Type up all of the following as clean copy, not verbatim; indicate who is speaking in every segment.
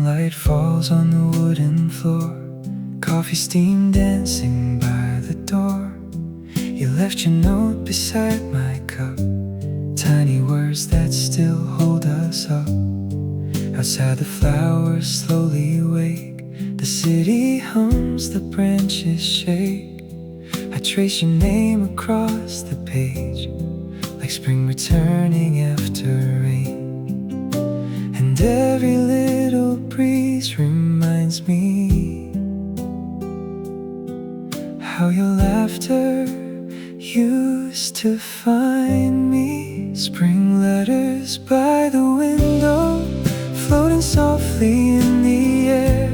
Speaker 1: Light falls on the wooden floor, coffee steam dancing by the door. You left your note beside my cup, tiny words that still hold us up. Outside the flowers slowly wake, the city hums, the branches shake. I trace your name across the page, like spring returning after rain. And every little breeze reminds me how your laughter used to find me. Spring letters by the window, floating softly in the air.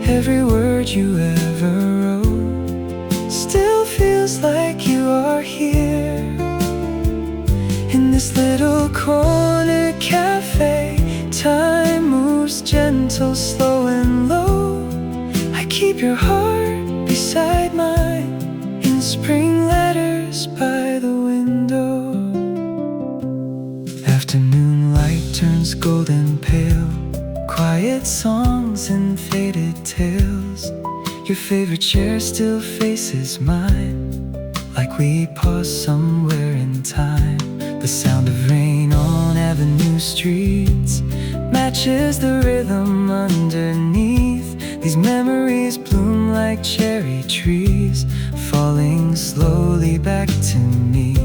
Speaker 1: Every word you ever wrote still feels like you are here. In this little corner cafe, time moves gentle, slow and low. I keep your heart beside mine, in spring letters by the window. Afternoon light turns golden pale, quiet songs and faded tales. Your favorite chair still faces mine, like we paused somewhere in time. The sound of rain on avenue streets matches the rhythm underneath. These memories bloom like cherry trees, falling slowly back to me.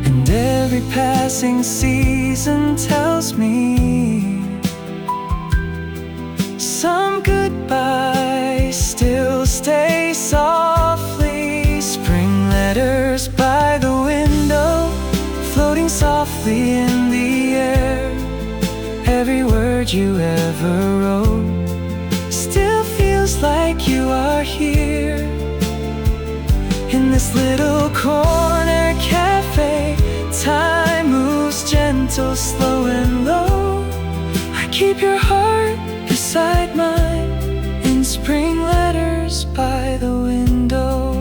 Speaker 1: And every passing season tells me some goodbyes still stay softly. Spring letters by the window, floating softly in the air. Every word you ever wrote still feels like you are here. In this little corner cafe, time moves gentle, slow and low. I keep your heart beside mine, in spring letters by the window.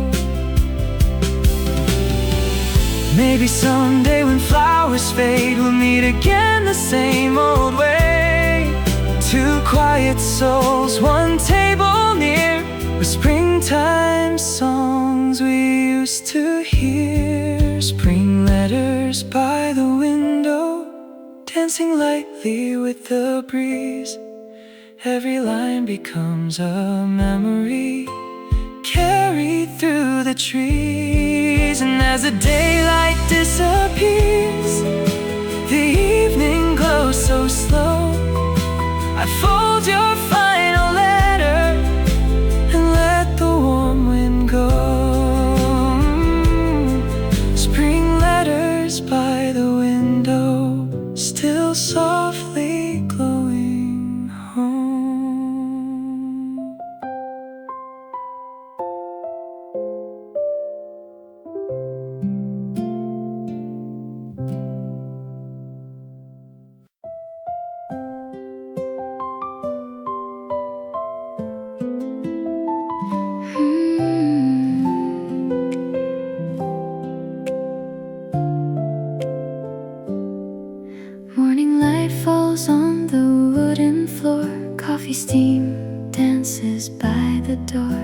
Speaker 1: Maybe someday when flowers fade, we'll meet again the same old way. Two quiet souls, one table near, with springtime songs we used to hear. Spring letters by the window, dancing lightly with the breeze. Every line becomes a memory, carried through the trees. And as the daylight disappears, the evening glows so slow. I fold your final letter and let the warm wind go. Spring letters by the window, still softly glowing home.
Speaker 2: Morning light falls on the wooden floor, coffee steam dances by the door.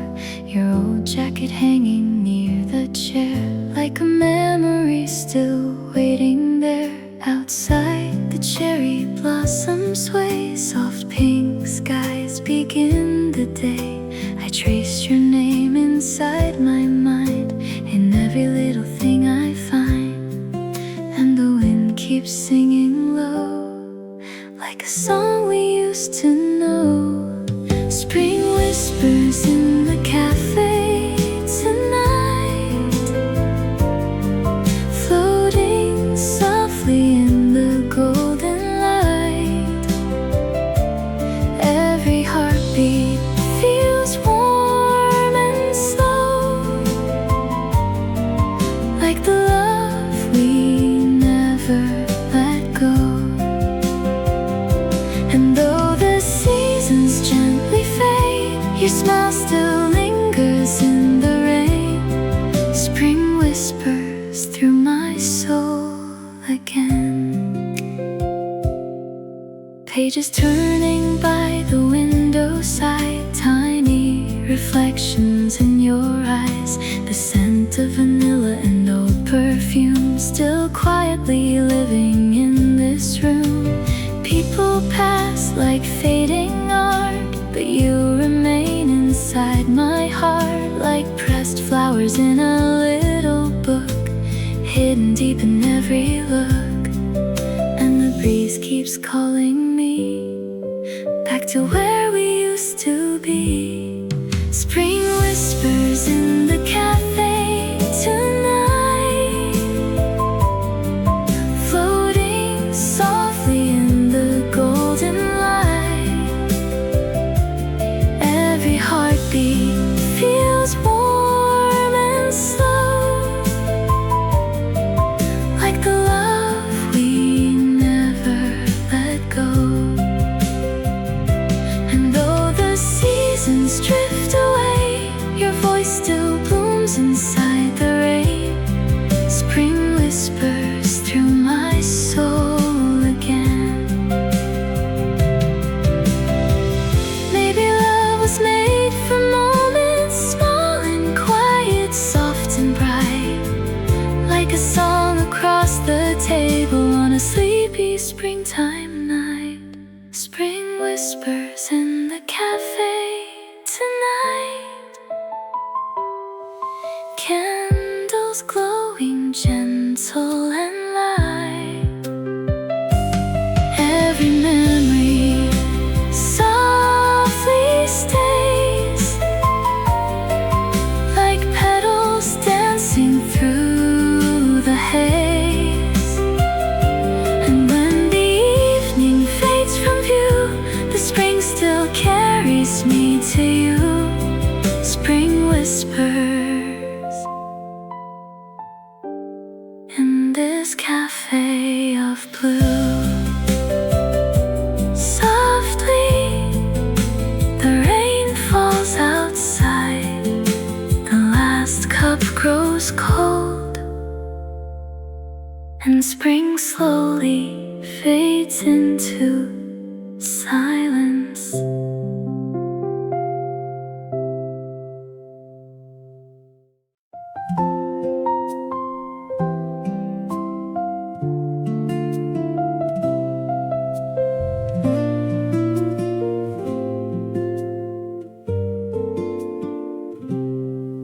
Speaker 2: Your old jacket hanging near the chair, like a memory still waiting there. Outside the cherry blossoms sway, soft pink skies begin the day. I trace your name inside my mind, in every little thing I find. And the wind keeps singing low, like a song we used to know. Spring whispers in the cafe tonight, floating softly in the golden light. Every heartbeat feels warm and slow, like the love we never let go. And though the Your smile still lingers in the rain. Spring whispers through my soul again. Pages turning by the window side, tiny reflections in your eyes. The scent of vanilla and old perfume still quietly living in this room. People pass like fading art, but you remain inside my heart, like pressed flowers in a little book, hidden deep in every look. And the breeze keeps calling me back to where we used to be. Spring whispers in the cafe tonight, floating softly in the golden light. Every heartbeat feels warm and slow, like the love we never let go. And though the seasons drift away, your voice still blooms inside the rain. Spring whispers through my soul again. Maybe love was made for moments small and quiet, soft and bright, like a song across the table on a sleepy springtime night. Spring whispers in the cafe tonight, candles glowing gentle and light. Every memory softly stays, like petals dancing through the haze. And when the evening fades from view, the spring still carries me to you. Spring whispers in this cafe of blue. Softly, the rain falls outside. The last cup grows cold, and spring slowly fades into silence.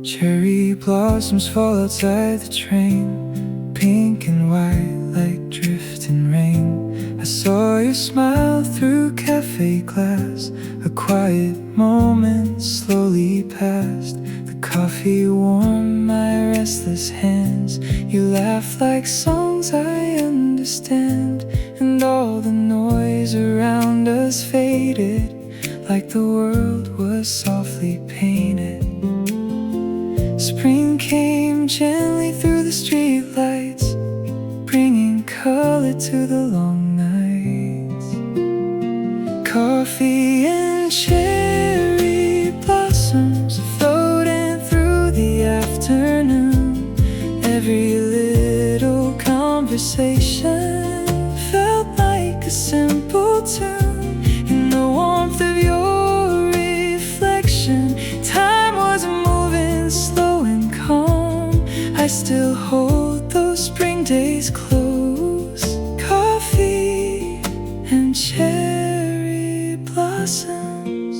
Speaker 1: Cherry blossoms fall outside the train, pink and white like drifting rain. I saw your smile through cafe glass. A quiet moment slowly passed. The coffee warmed my restless hands. You laughed like songs I understand, and all the noise around us faded, like the world was softly painted. Spring came gently through the streetlights, bringing color to the long nights. Coffee and cherry blossoms floating through the afternoon. Every little conversation felt like a simple tune. In the warmth of your reflection, time was moving slow and calm. I still hold those spring days close. Coffee and cherry blossoms.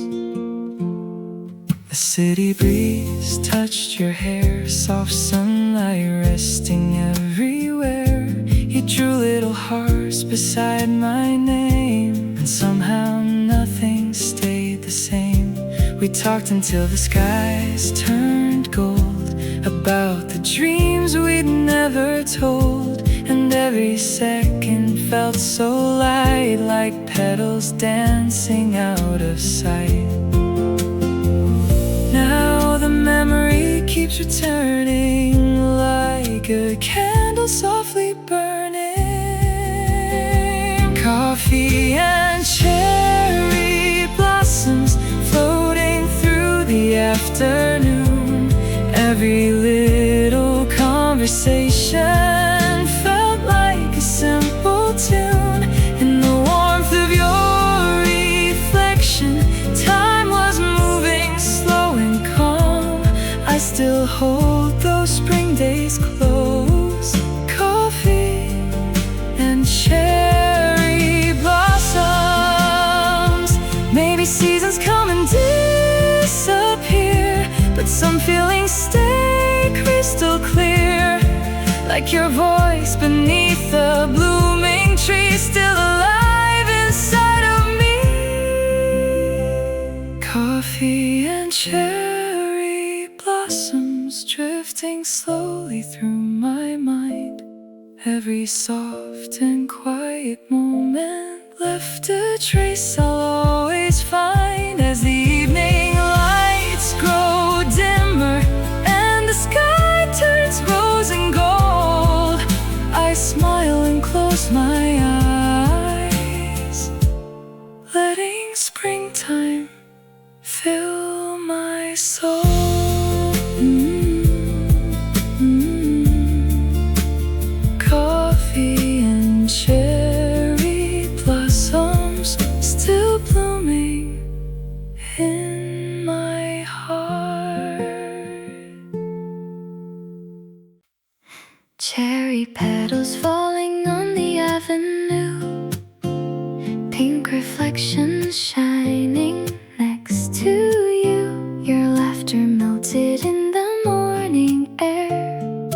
Speaker 1: The city breeze touched your hair, soft sunlight resting everywhere. You drew little hearts beside my name, and somehow nothing stayed the same. We talked until the skies turned gold, about the dreams we'd never told. And every second felt so light, like petals dancing out of sight. Now the memory keeps returning, like a candle softly burning. Coffee and cherry blossoms floating through afternoon. Every little conversation felt like a simple tune. In the warmth of your reflection, time was moving slow and calm. I still hold those spring days close. Coffee and cherry blossoms. Maybe seasons come and disappear, but some feelings stay crystal clear. Like your voice beneath the blooming tree, still alive inside of me. Coffee and cherry blossoms drifting slowly through my mind. Every soft and quiet moment left a trace I'll always find. As the evening lights grow dimmer and the sky turns rose and gold, I smile and close my eyes, letting springtime fill my soul. Coffee and cherry blossoms still blooming in my heart.
Speaker 2: Cherry petals falling on the avenue, pink reflections shining next to you. Your laughter melted in the morning air,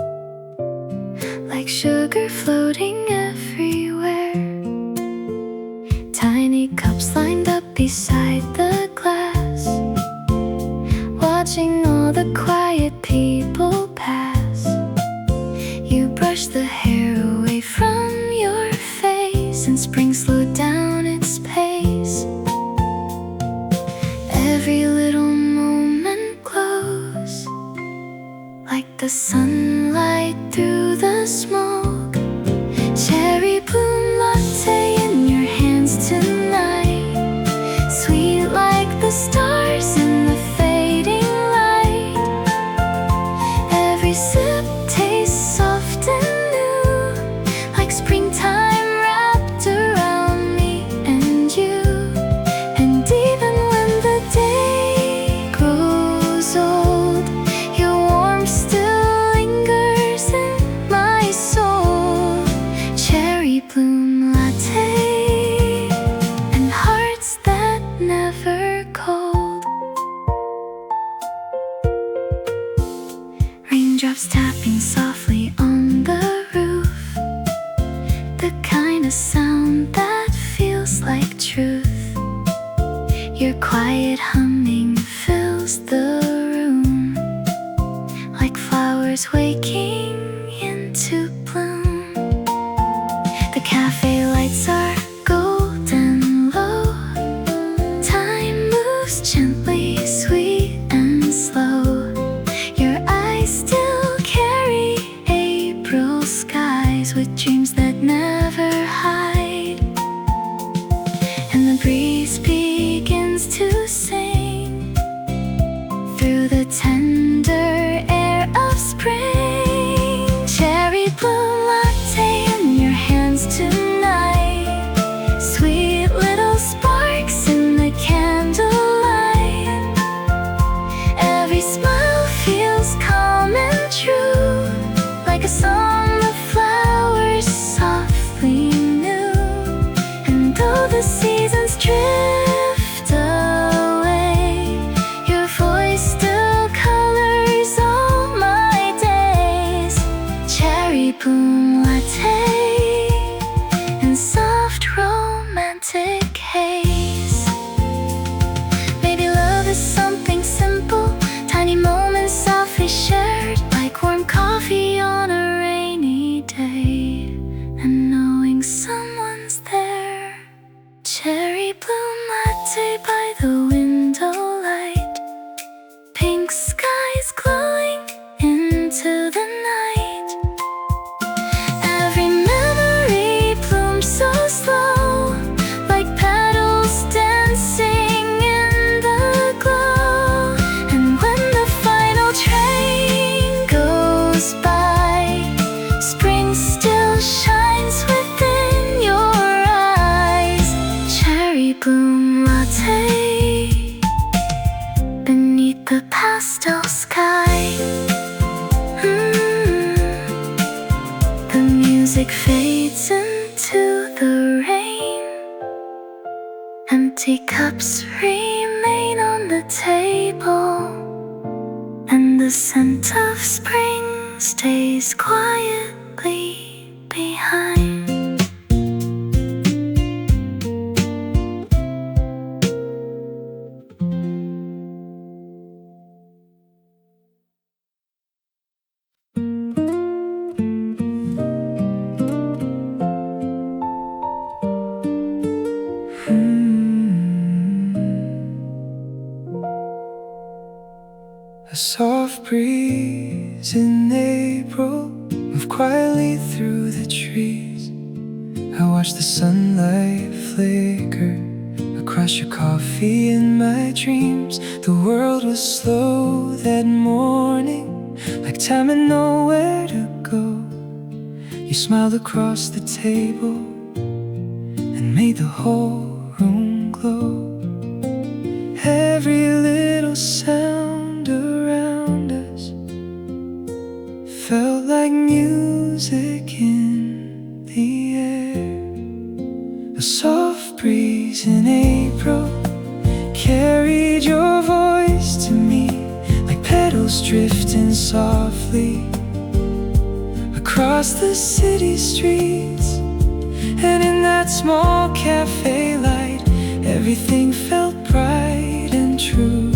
Speaker 2: like sugar floating everywhere. Tiny cups lined up beside the glass, watching all the quiet people pass. You brush the hair away from your face, and spring slowed down its pace. Every little moment glows like the sunlight through the smoke. Cherry bloom latte in your hands tonight, sweet like the stars in the fading light. Every sip tastes soft and new, like springtime wrapped around me and you. And even when the day grows old, your warmth still lingers in my soul. Cherry bloom latte and hearts that never cold. Raindrops tapping softly on the roof, the kind of sound that feels like truth. Your quiet humming fills the room, like flowers waking into bloom. The cafe lights are golden low, time moves gently, sweet and slow. Your eyes still carry April skies with dreams that never hide. And the breeze begins to sing through the tender air of spring. Cherry bloom latte in your hands tonight, sweet little sparks in the candlelight. Every smile feels calm and true, like a song the flowers softly knew. And though the seasons drift away, your voice still colors all my days. Cherry bloom latte and soft romantic haze. Maybe love is something simple, tiny moments softly shared, like warm coffee on a rainy day, and knowing someone's there. Cherry bloom latte by the window light, pink skies glowing into the night. Every memory blooms so slow, like petals dancing in the glow. And when latte beneath the pastel sky. The music fades into the rain. Empty cups remain on the table, and the scent of spring stays quietly behind.
Speaker 1: A soft breeze in April moved quietly through the trees. I watched the sunlight flicker across your coffee in my dreams. The world was slow that morning, like time and nowhere to go. You smiled across the table and made the whole room glow. Every little sound around us felt like music in the air. A soft breeze in April carried your voice to me, like petals drifting softly across the city streets. And in that small cafe light, everything felt bright and true.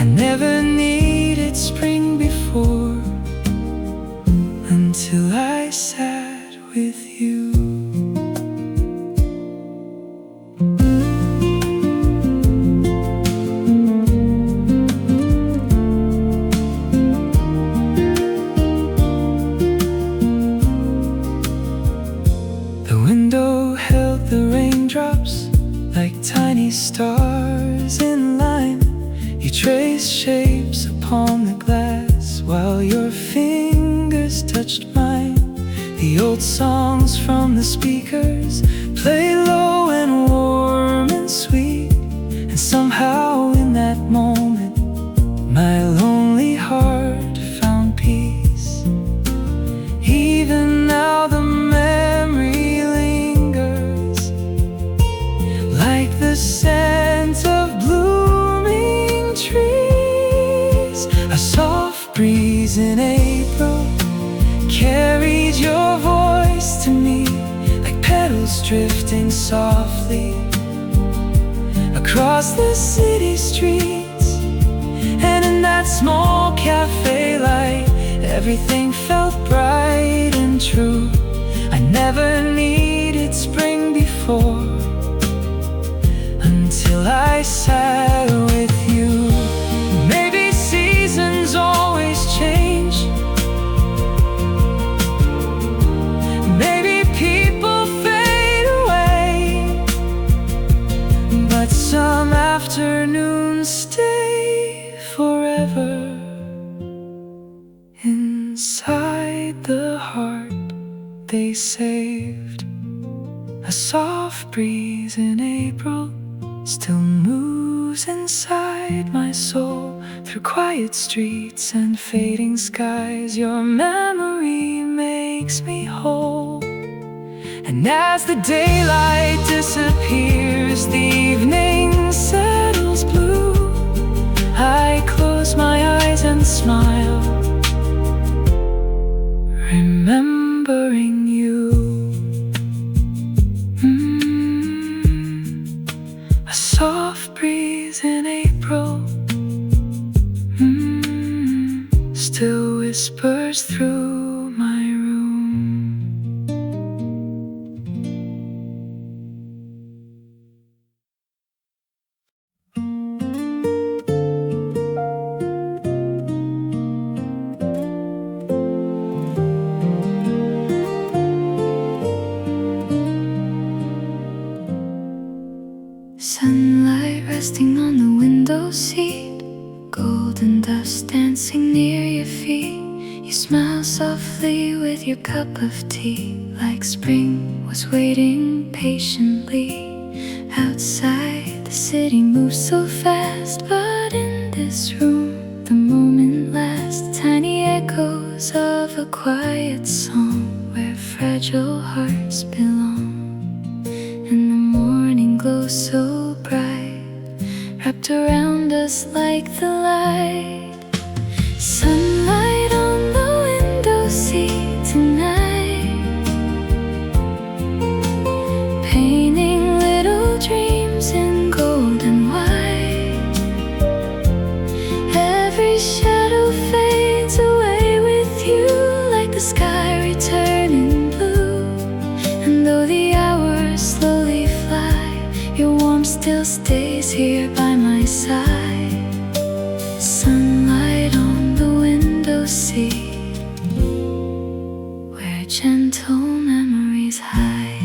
Speaker 1: I never needed spring before, until I sat with you. The window held the raindrops like tiny stars in line. You traced shapes upon the glass while your fingers touched mine. The old songs from the speakers play low and warm and sweet. And somehow in that moment, my lonely heart found peace. Even now the memory lingers, like the scent of blooming trees. A soft breeze in April carried your voice to me, like petals drifting softly across the city streets. And in that small cafe light, everything felt bright and true. I never needed spring before, until I sat with you. Maybe seasons always change, maybe people fade away, but some afternoons stay forever inside the heart they saved. A soft breeze in April still moves inside my soul, through quiet streets and fading skies. Your memory makes me whole. And as the daylight disappears, the evening settles blue, I close my eyes and smile, remembering you. A soft breeze in April still whispers through my room.
Speaker 2: Sunlight resting on the window seat, golden dust dancing near your feet. You smile softly with your cup of tea, like spring was waiting patiently outside The city moves so fast, but in this room the moment lasts. Tiny echoes of a quiet song where fragile hearts belong. And the morning glows so bright, wrapped around us like the light. Sunlight on the window seat tonight, painting little dreams in gold and white. Every shadow fades away with you, like the sky returning blue. And though the hours slowly fly, your warmth still stays here by my side. Sunlight on the window seat, where gentle memories hide.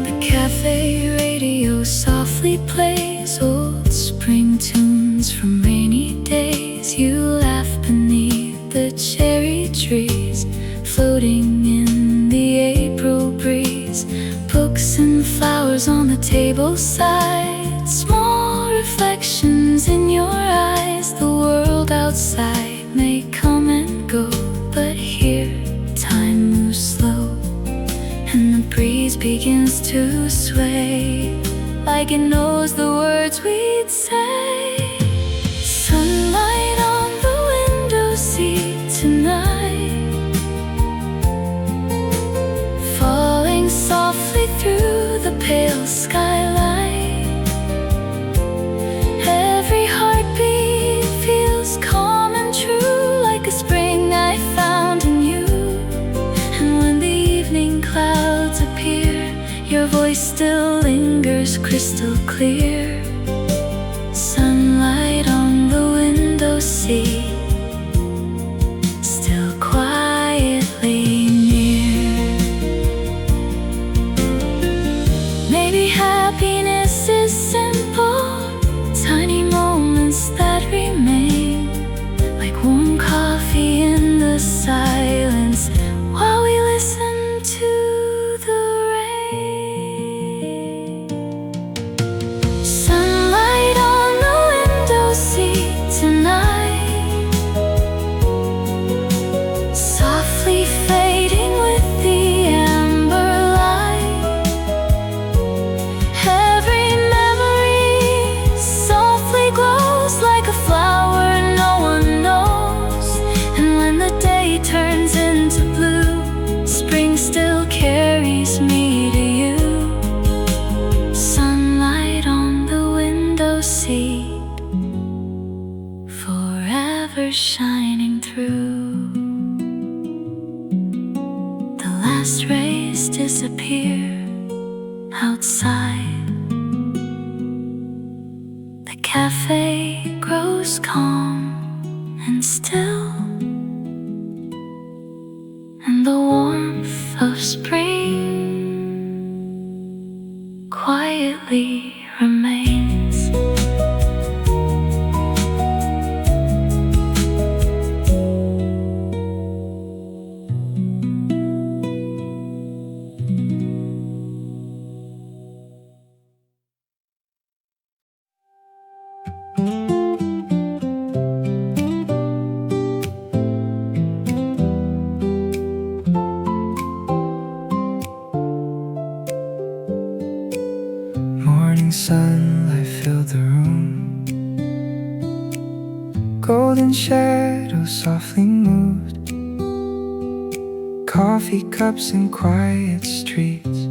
Speaker 2: The cafe radio softly plays old spring tunes from rainy days. You laugh beneath the cherry trees, floating in the April breeze. Books and flowers on the table side, small reflections in your eyes. The world outside may come and go, but here time moves slow, and the breeze begins to sway, like it knows the words we'd say. Sunlight on the window seat tonight, falling softly through the pale skyline. Every heartbeat feels calm and true, like a spring I found in you. And when the evening clouds appear, your voice still lingers crystal clear. Sunlight on the window seat, still quietly near. Maybe happiness is simple, tiny moments that remain, like warm coffee in the silence while we listen to the rain. Sunlight on the window seat tonight, softly fading with the amber light. Every memory softly glows like a flower no one knows. And when the day turns into blue, spring still carries me to you. Sunlight on the window seat, forever shining through. The last rays disappear outside. The cafe grows calm and still, and the warmth of spring quietly remains.
Speaker 1: Morning sunlight filled the room, golden shadows softly moved. Coffee cups and quiet streets,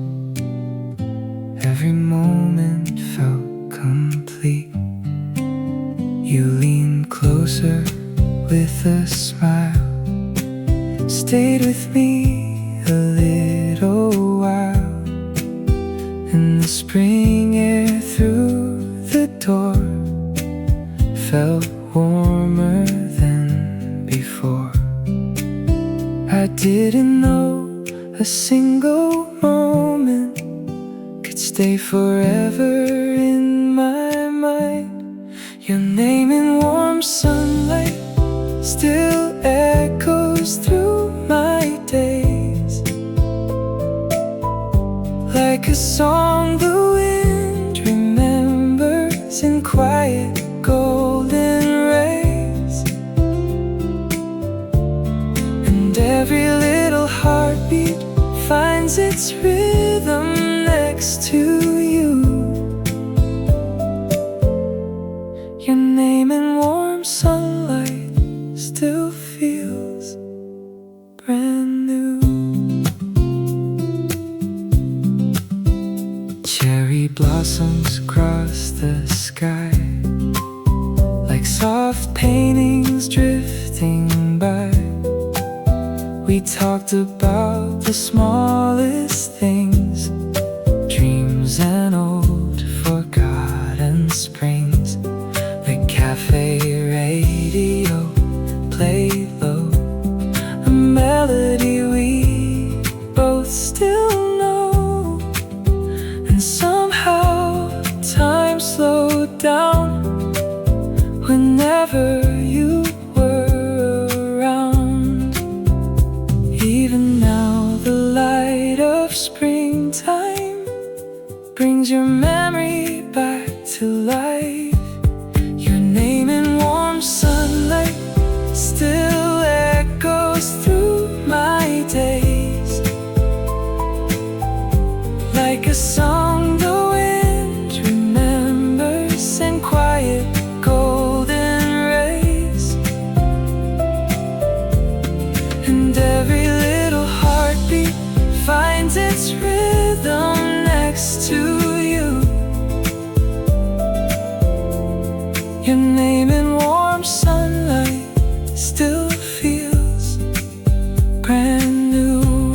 Speaker 1: every moment felt complete. You leaned closer with a smile, stayed with me a little while. And the spring air through the door felt warmer than before. I didn't know a single moment could stay forever in my mind. Your name in warm sunlight still echoes through my days. like a song the wind remembers in quiet golden rays. And every little heartbeat finds its rhythm next to you. Your name in warm sunlight still feels brand new. Cherry blossoms across the sky, like soft paintings drifting by. We talked about the smallest things, dreams and old forgotten springs. The cafe radio played low, a melody we both still know. And somehow time slowed down whenever you were around. Even now the light of springtime brings your memory back to life. Your name in warm sunlight still echoes through my days, like a song the wind remembers in quiet golden rays. And every little heartbeat finds its rhythm next to you. Your name in warm sunlight still feels brand new.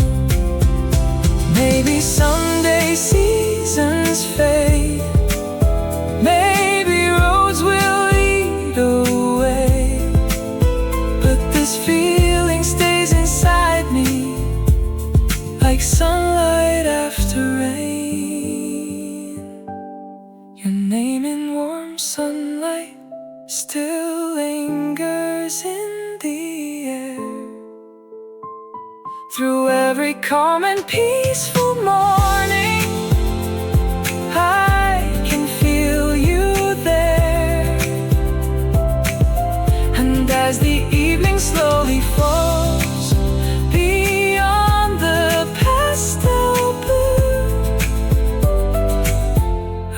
Speaker 1: Maybe someday seasons fade, maybe roads will lead away, but this feeling stays inside me, like sunlight after rain. Your name in warm sunlight still lingers in the air. Through every calm and peaceful morning, I can feel you there. And as the evening slowly falls beyond the pastel blue,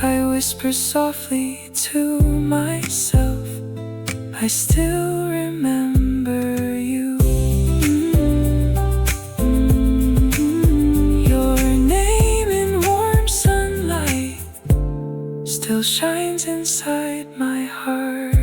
Speaker 1: I whisper softly to myself, I still remember you. Your name in warm sunlight still shines inside my heart.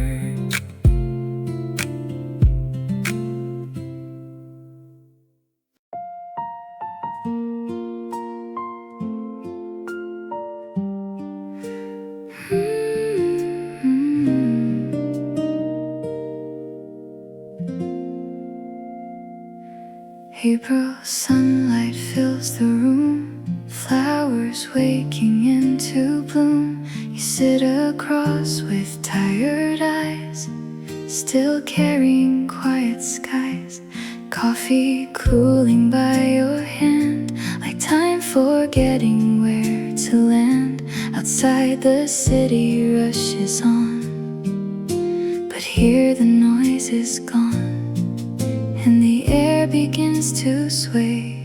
Speaker 2: April sunlight fills the room, flowers waking into bloom. You sit across with tired eyes, still carrying quiet skies. Coffee cooling by your hand, like time forgetting where to land. Outside the city rushes on, but here the noise is gone. And the air begins to sway,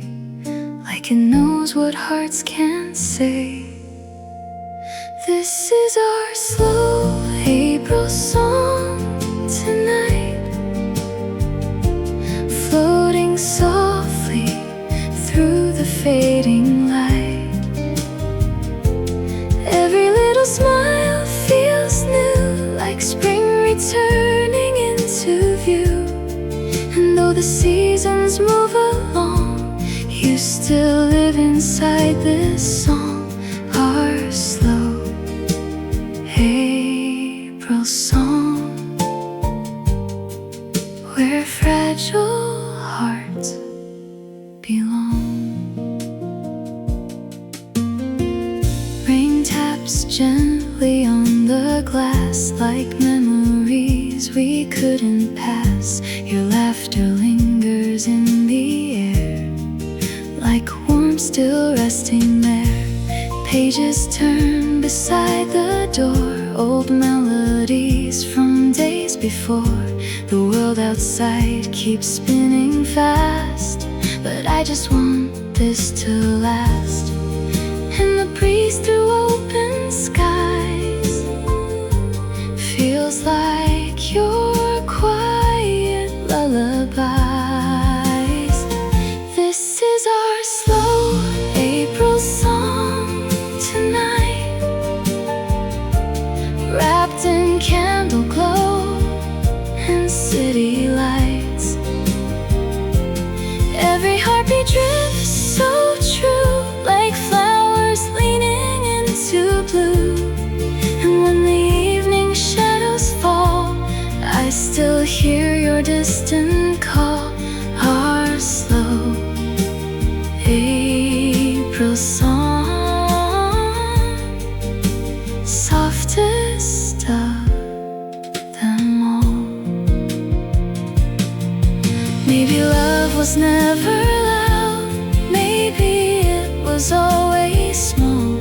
Speaker 2: like it knows what hearts can't say. This is our slow April song tonight, floating softly through the fading light. Every little smile feels new, like spring returning into view. And though the seasons move along, you still live inside this song, our slow April song, where fragile hearts belong. Rain taps gently on the glass, like memories we couldn't pass. Your laughter lingers in the air, like warmth still resting there. Pages turn beside the door, old melodies from days before. The world outside keeps spinning fast, but I just want this to last. And the breeze through open skies feels like your quiet lullabies. This is our slow April song tonight, wrapped in candle glow and city lights. Every heartbeat drifts so true, like flowers leaning into blue. And when the evening shadows fall, I still hear your distant call. Our slow April song, softest of them all. Maybe love was never loud, maybe it was always small.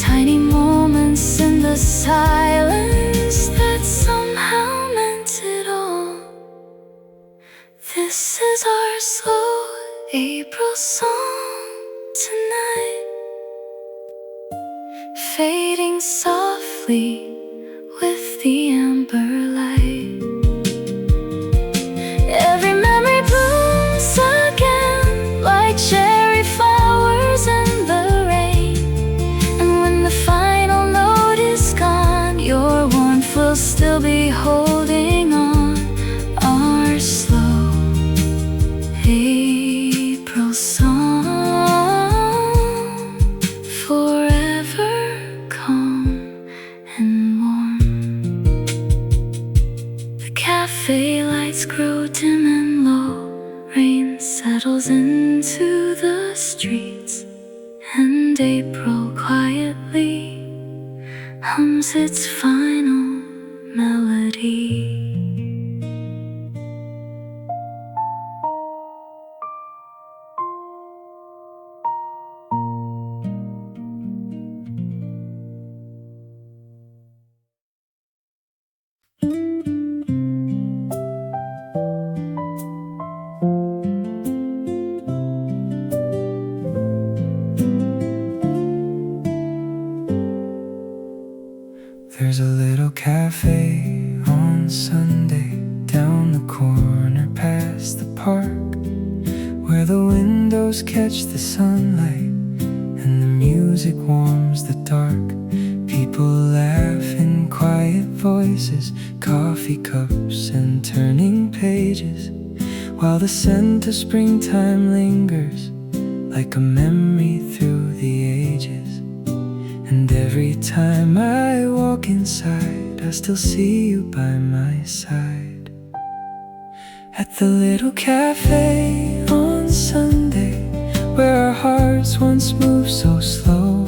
Speaker 2: Tiny moments in the silence that somehow meant it all. This is our slow April song tonight, fading softly with the amber light. Every memory blooms again, like cherry flowers in the rain. And when the final note is gone, your warmth will still be holding on. Our slow April song, forever calm and warm. The cafe lights grow dim and low, rain settles into the streets, and April quietly hums its final melody.
Speaker 1: There's a little cafe on Sunday down the corner past the park, where the windows catch the sunlight and the music warms the dark. People laugh in quiet voices, coffee cups and turning pages, while the scent of springtime lingers like a memory through the ages. And every time I walk inside, I still see you by my side. At the little cafe on Sunday, where our hearts once moved so slow,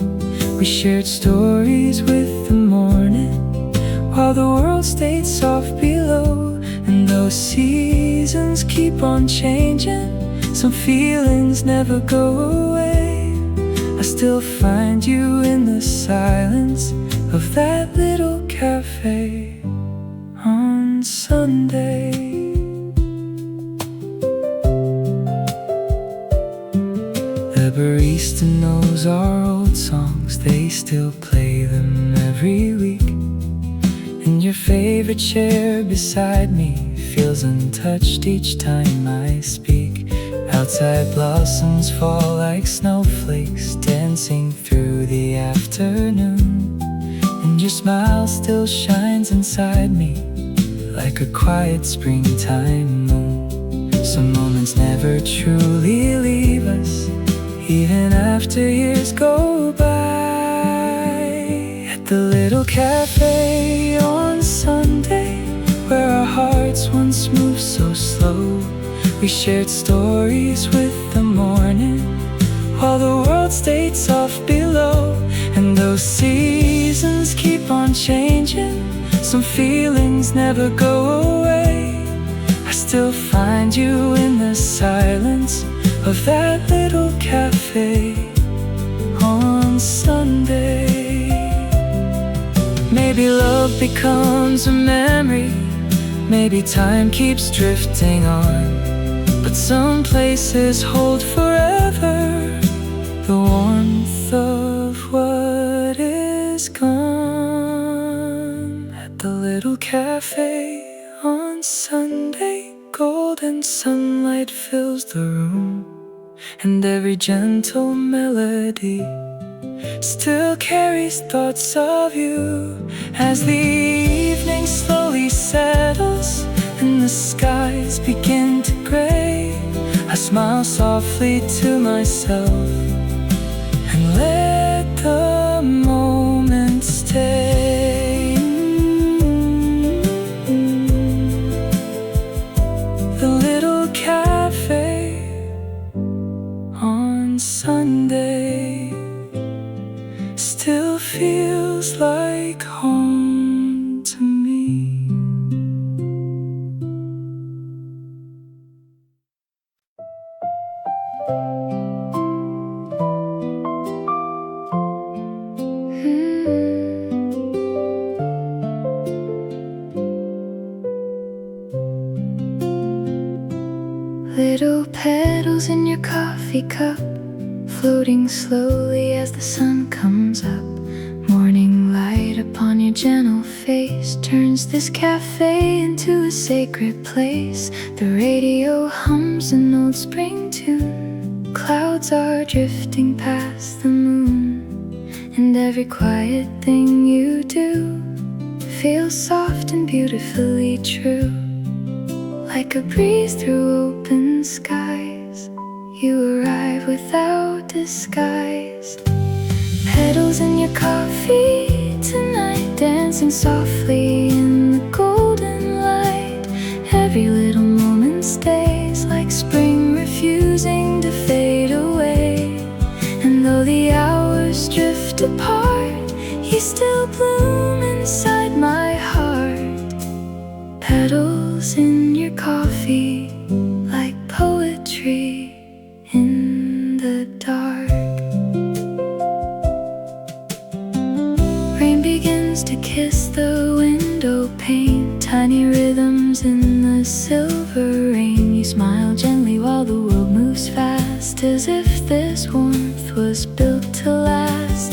Speaker 1: we shared stories with the morning, while the world stayed soft below. And those seasons keep on changing, some feelings never go away. I still find you in the silence of that little cafe on Sunday. The barista knows our old songs, they still play them every week. And your favorite chair beside me feels untouched each time I speak. Outside blossoms fall like snowflakes, dancing through the afternoon. And your smile still shines inside me like a quiet springtime moon. Some moments never truly leave us, even after years go by. At the little cafe on Sunday, where our hearts once moved so slow, we shared stories with the morning, while the world stayed soft below. And those seasons keep on changing, some feelings never go away. I still find you in the silence of that little cafe on Sunday. Maybe love becomes a memory, maybe time keeps drifting on, but some places hold forever the warmth of what is gone. At the little cafe on Sunday, golden sunlight fills the room, and every gentle melody still carries thoughts of you. As the evening slowly settles and the skies begin to gray, I smile softly to myself and let the moment stay. The little cafe on Sunday still feels like home to me.
Speaker 2: Little petals in your coffee cup, floating slowly as the sun comes up. Morning light upon your gentle face turns this cafe into a sacred place. The radio hums an old spring tune, clouds are drifting past the moon, and every quiet thing you do feels soft and beautifully true. Like a breeze through open skies, you arrive without disguise. Petals in your coffee tonight, dancing softly in the golden light. Every little moment stays like spring, refusing to fade away. And though the hours drift apart, you still bloom inside my heart. Petals in your coffee, like poetry in the dark. Rain begins to kiss the window pane, tiny rhythms in the silver rain. You smile gently while the world moves fast, as if this warmth was built to last.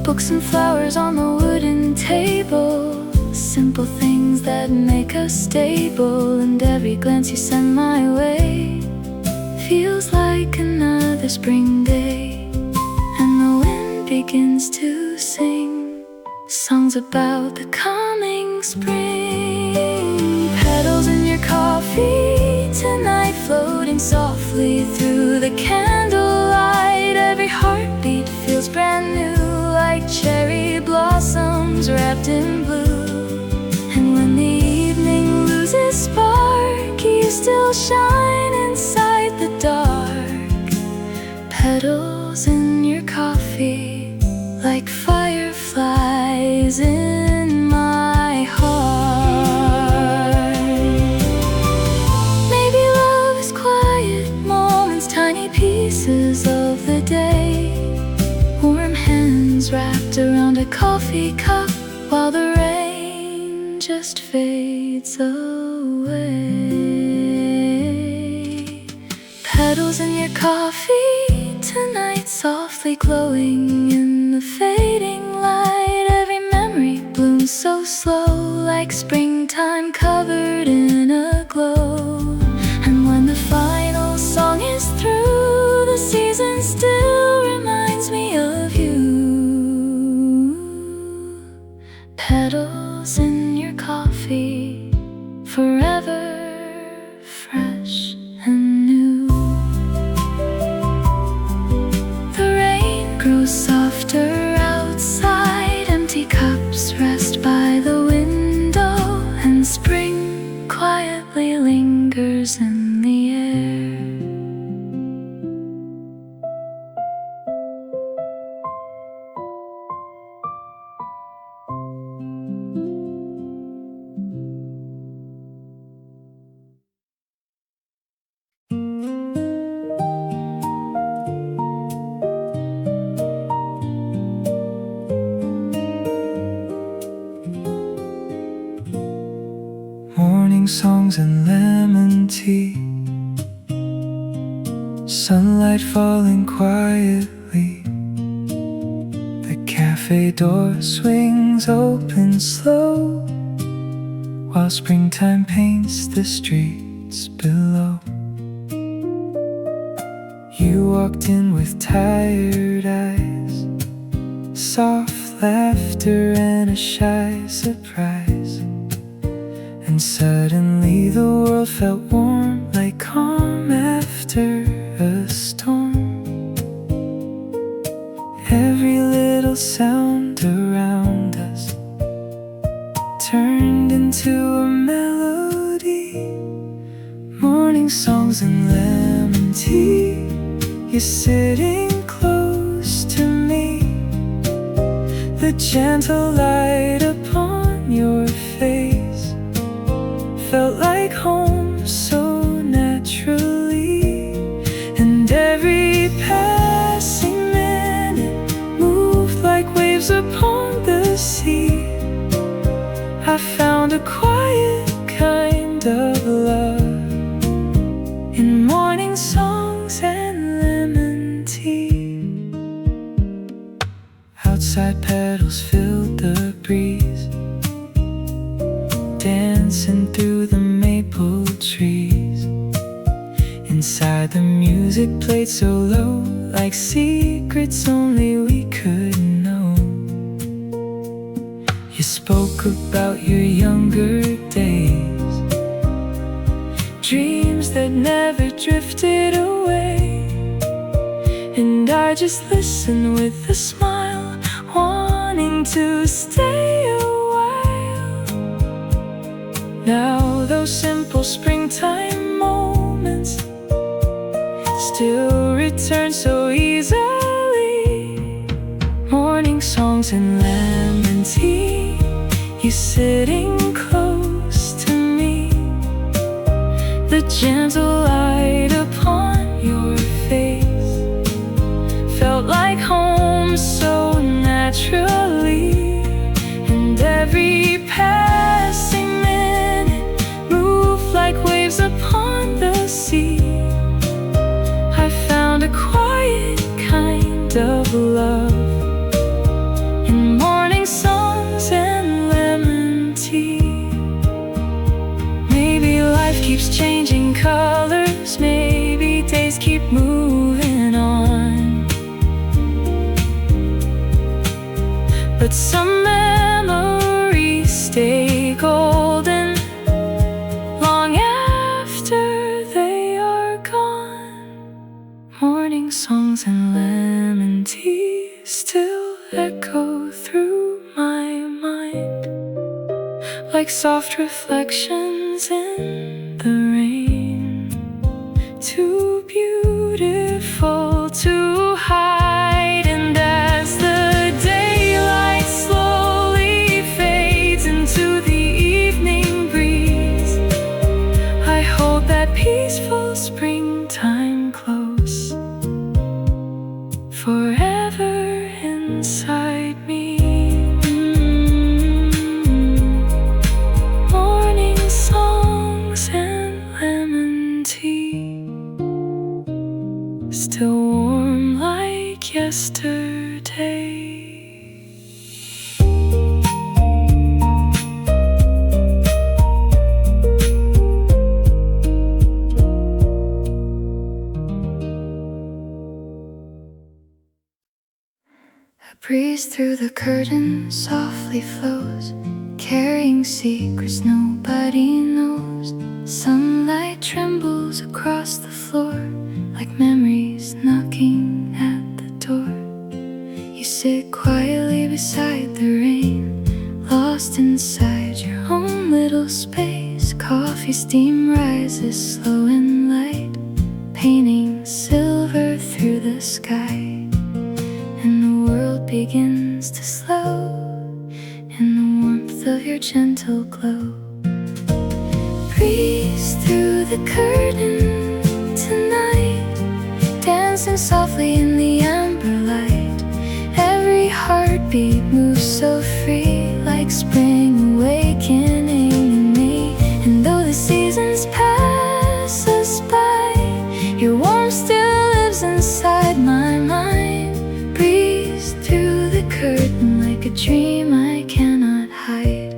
Speaker 2: Books and flowers on the wooden table, simple things that make us stable. And every glance you send my way feels like another spring day. And the wind begins to sing songs about the coming spring. Petals in your coffee tonight, floating softly through the candlelight. Every heartbeat feels brand new, like cherry blossoms wrapped in blue. And when the evening loses spark, you still shine inside the dark. Petals in your coffee, like fireflies in my heart. Maybe love is quiet moments, tiny pieces of the day. Warm hands wrapped around a coffee cup, while the rain just fades away. Petals in your coffee tonight, softly glowing in the fading light. Every memory blooms so slow, like springtime covered in a glow. And when the final song is through, the season still reminds me of you. Petals in your coffee, forever fresh and new. The rain grows softer outside, empty cups rest by the window, and spring quietly lingers in the air.
Speaker 1: songs and lemon tea. Sunlight falling quietly. The cafe door swings open slow, while springtime paints the streets below. You walked in with tired eyes, soft laughter and a shy surprise. And suddenly the world felt warm, like calm after a storm. Every little sound around us turned into a melody. Morning songs and lemon tea. You're sitting close to me. The gentle light upon your face felt like home so naturally. And every passing minute moved like waves upon the sea. I found a quiet kind of love in morning songs and lemon tea. Outside petals filled the breeze, dancing through the maple trees. Inside the music played so low, like secrets only we could know. You spoke about your younger days, dreams that never drifted away. And I just listened with a smile, wanting to stay a while. Now those simple springtime moments still return so easily. Morning songs and lemon tea. You sitting close to me. The gentle light upon your face felt like home so naturally. And every passing minute moved like waves upon the sea. I found a quiet kind of love in morning songs and lemon tea. Maybe life keeps changing colors, maybe days keep moving on, but some memories stay golden long after they are gone. Morning songs and lemon tea still echo through my mind, like soft reflections in the rain, too beautiful to hide. And as the daylight slowly fades into the evening breeze, I hold that peaceful springtime close, forever inside me. Morning songs and lemon tea, still warm like yesterday. A breeze through the curtain softly flows, carrying secrets nobody knows. Sunlight trembles across the floor, like memories knocking at the door. You sit quietly beside the rain, lost inside your own little space. Coffee steam rises slow and light, painting silver through the sky. And the world begins to slow in the warmth of your gentle glow. Breeze through the curtain tonight, dancing softly in the amber light. Every heartbeat moves so free, like spring awakening in me. And though the season
Speaker 2: a dream I cannot hide.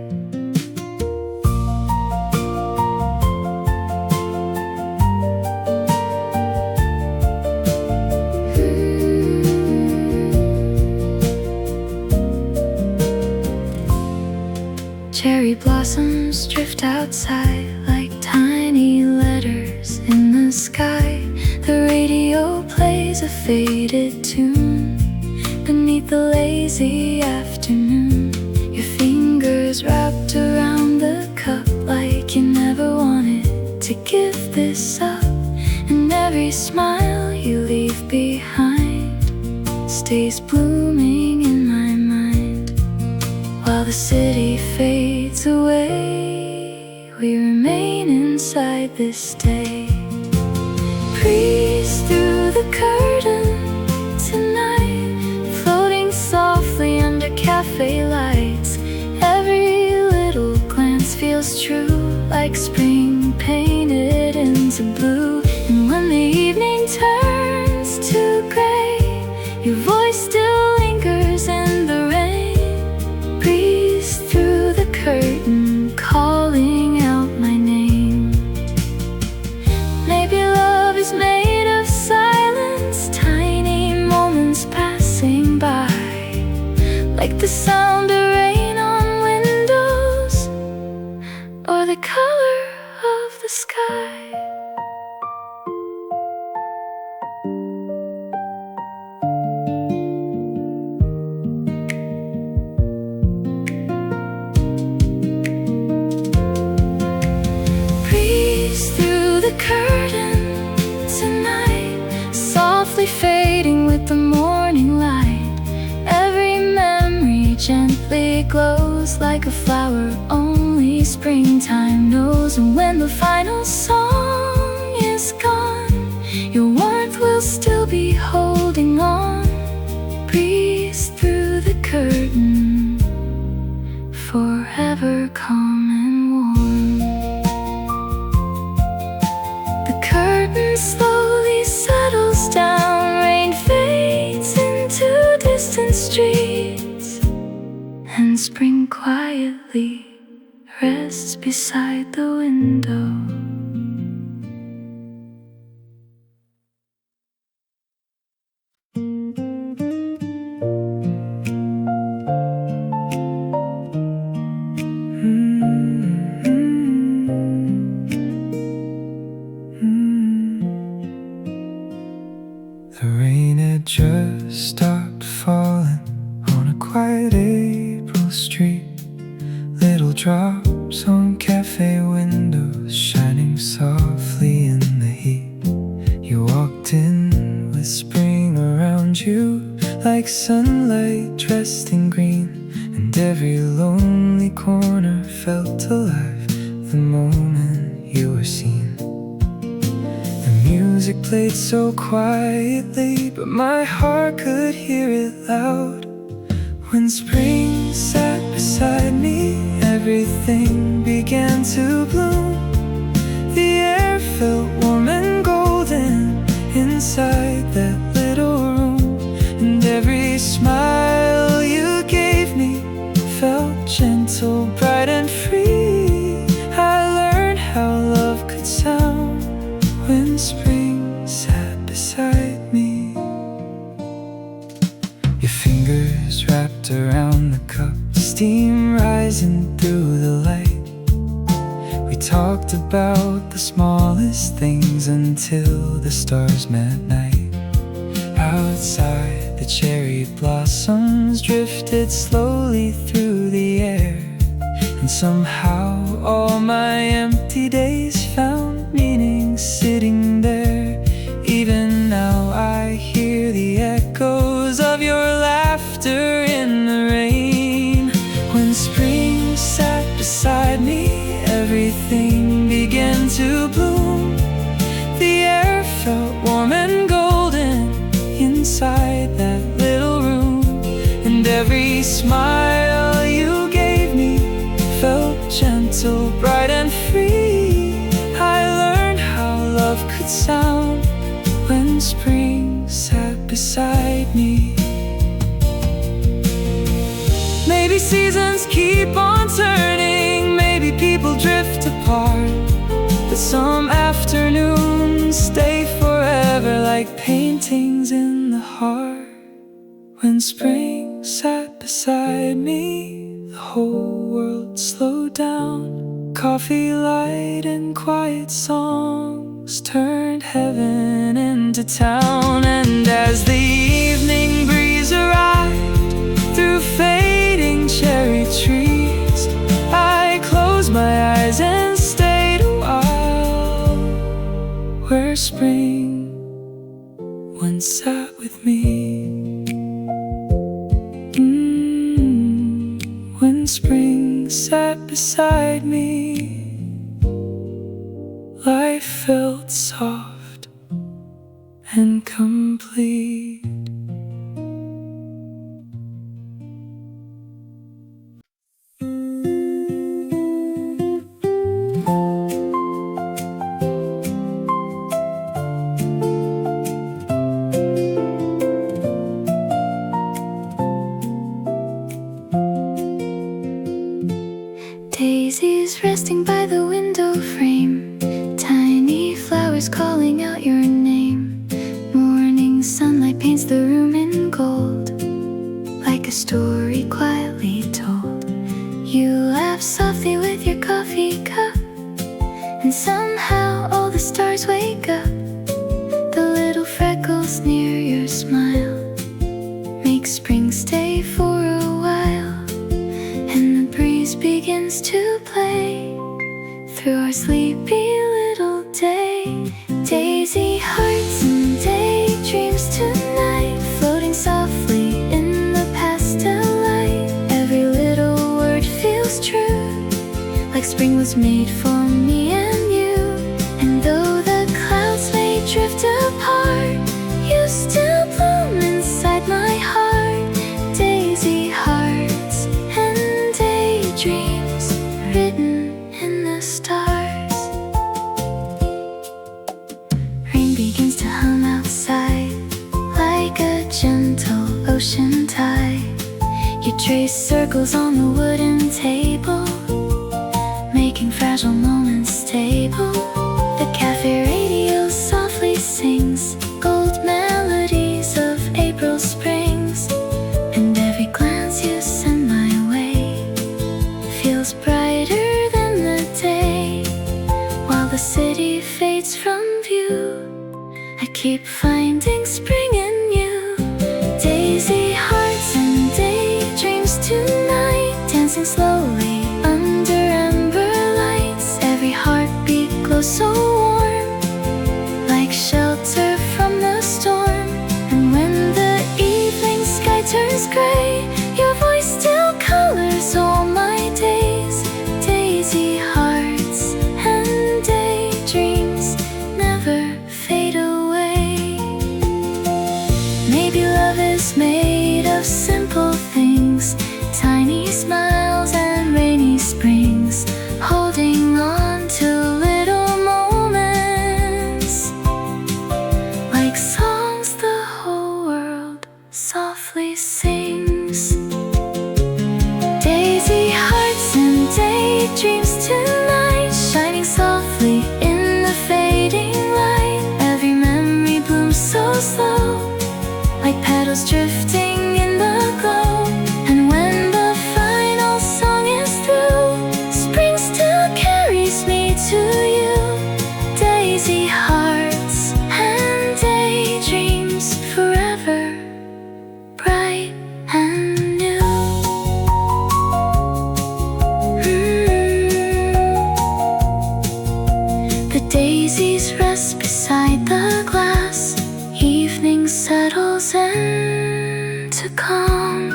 Speaker 2: Cherry blossoms drift outside like tiny letters in the sky. The radio plays a faded tune beneath the lazy afternoon. Your fingers wrapped around the cup like you never wanted to give this up. And every smile you leave behind stays blooming in my mind. While the city fades away, we remain inside this day. Breeze through the curtain tonight, floating softly under cafe lights. Every little glance feels true, like spring painted into blue. And when the evening turns to gray, your voice still lingers in the rain. Breeze through the curtain, calling out my name. Maybe love is made of silence, tiny moments passing by, like the sound of rain on windows, or the color of the sky. Curtain tonight, softly fading with the morning light. Every memory gently glows like a flower only springtime knows. And when the final song is gone, your warmth will still be holding on. Breeze through the curtain, forever calm and warm. Curtain slowly settles down, rain fades into distant streets, and spring quietly rests beside the window.
Speaker 1: The rain had just stopped falling on a quiet April street. Little drops on cafe windows shining softly in the heat. You walked in with spring around you, like sunlight dressed in green. And every lonely corner felt alive the moment you were seen. Music played so quietly, but my heart could hear it loud. When spring sat beside me, everything began to bloom. The air felt warm and golden inside that little room. And every smile you gave me felt gentle, bright and free. I learned how love could sound when spring sat beside me. Your fingers wrapped around the cup, steam rising through the light. We talked about the smallest things until the stars met night. Outside, the cherry blossoms drifted slowly through the air. And somehow all my empty days found meaning sitting there. Even now I hear the echoes of your laughter in the rain. When spring sat beside me, everything began to bloom. The air felt warm and golden inside that little room. And every smile you gave me felt gentle, bright and free. I learned how love could sound when spring sat beside me. Maybe seasons keep on turning, maybe people drift apart, but some afternoons stay forever like paintings in the heart. When spring sat beside me, the whole world slowed down. Coffee light and quiet songs turned heaven into town. And as the evening breeze arrived through fading cherry trees, I closed my eyes and stayed a while where spring once sat with me. When spring sat beside me, life felt soft and complete.
Speaker 2: Daisies resting by the window frame, tiny flowers calling out your name. Morning sunlight paints the room in gold, like a story quietly told. You laugh softly with your coffee cup, and somehow all the stars wake up. The little freckles near your smile make spring stay for a while, and the breeze begins to play through our sleepy little day. Daisy hearts and daydreams tonight, floating softly in the pastel light. Every little word feels true, like spring was made for me and you. And though the clouds may drift apart, you still bloom inside my heart. Daisy hearts and daydreams written in the stars. Rain begins to hum outside, like a gentle ocean tide. You trace circles on the wooden table, making fragile moments stable. The cafe radio softly sings gold melodies of April springs, and every glance you send my way feels brighter than the day. While the city fades from view, I keep finding spring in you. Daisy hearts and daydreams tonight, dancing slowly under amber lights. Every heartbeat glows so warm, like shelter from the storm. And when the evening sky turns gray, your voice still colors all my days. Daisy hearts and daydreams never fade away. Maybe love is made of simple things, tiny smiles and rainy springs, holding on to little moments, like songs the whole world softly sings. Daisy hearts and daydreams tonight, shining softly in the fading light. Every memory blooms so slow, like petals drifting in the glow. And when the final song is through, spring still carries me to you. Daisy hearts and daydreams forever bright and new. The daisies rest beside the glass, evening settles into calm,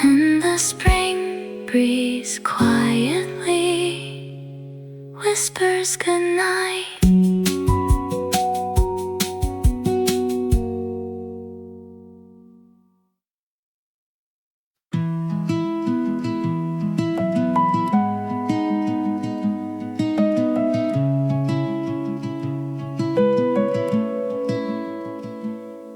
Speaker 2: and the spring breeze quietly whispers goodnight.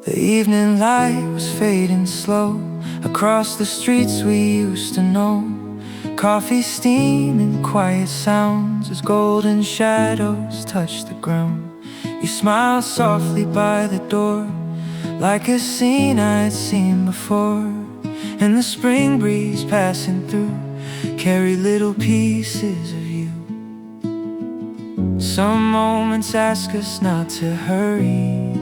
Speaker 1: The evening light was fading slow across the streets we used to know. Coffee steam and quiet sounds as golden shadows touch the ground. You smiled softly by the door, like a scene I'd seen before. And the spring breeze passing through carried little pieces of you. Some moments ask us not to hurry,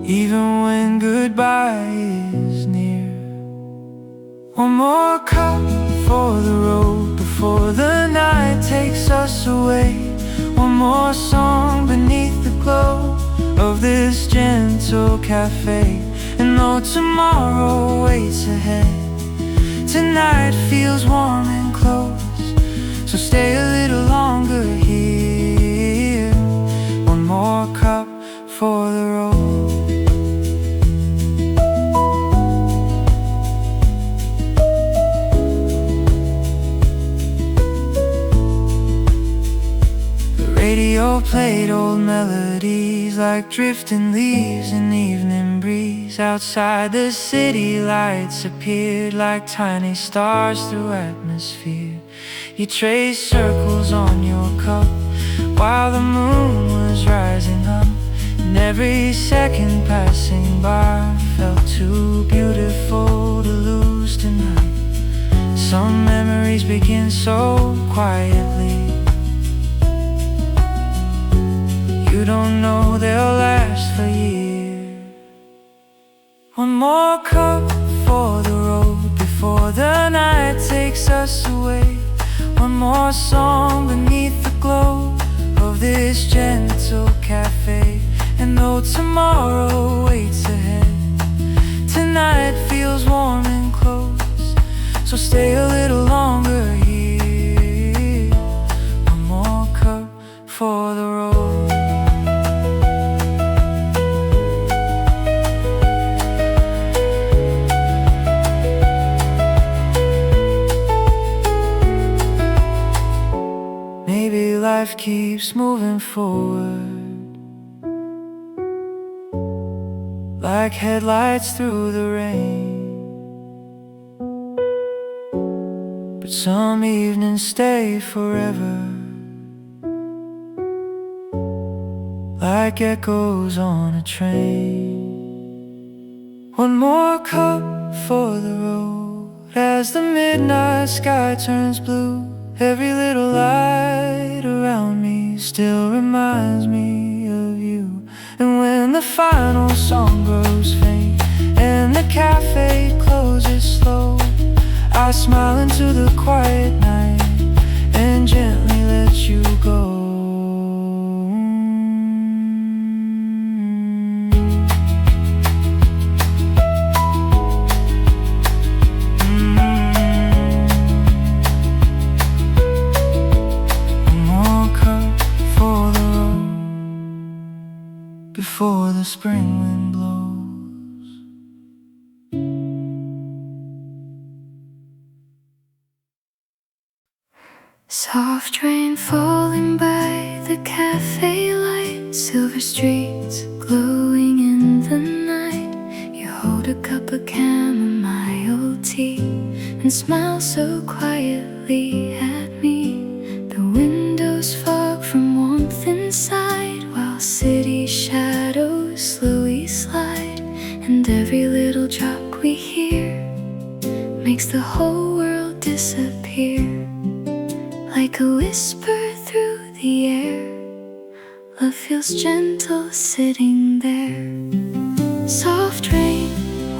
Speaker 1: even when goodbye is near. One more cup for the road before the night takes us away. One more song beneath the glow of this gentle cafe. And though tomorrow waits ahead, tonight feels warm and close. So stay a little longer here. One more cup for the road. Radio played old melodies like drifting leaves in the evening breeze. Outside the city lights appeared like tiny stars through atmosphere. You traced circles on your cup while the moon was rising up. And every second passing by felt too beautiful to lose tonight. Some memories begin so quietly, you don't know they'll last for years. One more cup for the road before the night takes us away. One more song beneath the glow of this gentle cafe. And though tomorrow waits ahead, tonight feels warm and close. So stay a little longer here. One more cup for the road. Life keeps moving forward like headlights through the rain, but some evenings stay forever, like echoes on a train. One more cup for the road as the midnight sky turns blue. Every little light around me still reminds me of you. And when the final song grows faint and the cafe closes slow, I smile into the quiet night and gently let you go. Before the spring wind blows.
Speaker 2: Soft rain falling by the cafe light, silver streets glowing in the night. You hold a cup of chamomile tea and smile so quietly at me. The windows fog from warmth inside, while city shadows slowly slide. And every little drop we hear makes the whole world disappear, like a whisper through the air. Love feels gentle sitting there. Soft rain,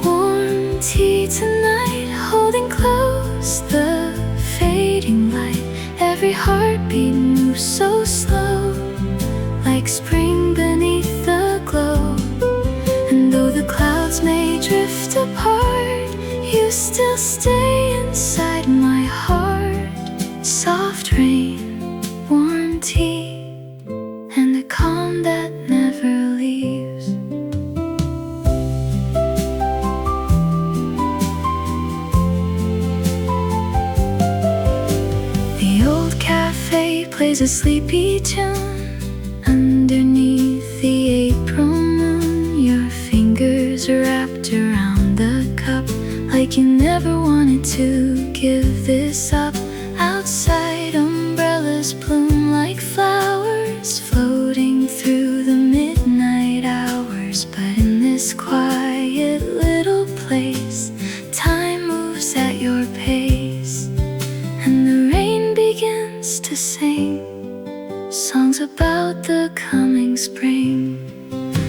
Speaker 2: warm tea tonight, holding close the fading light. Every heartbeat moves so slow, like spring beneath the glow. And though the clouds may drift apart, you still stay inside my heart. Soft rain, warm tea, and a calm that never leaves. The old cafe plays a sleepy tune underneath the April moon. Your leaves are wrapped around the cup, like you never wanted to give this up. Outside, umbrellas bloom like flowers, floating through the midnight hours. But in this quiet little place, time moves at your pace, and the rain begins to sing songs about the coming spring.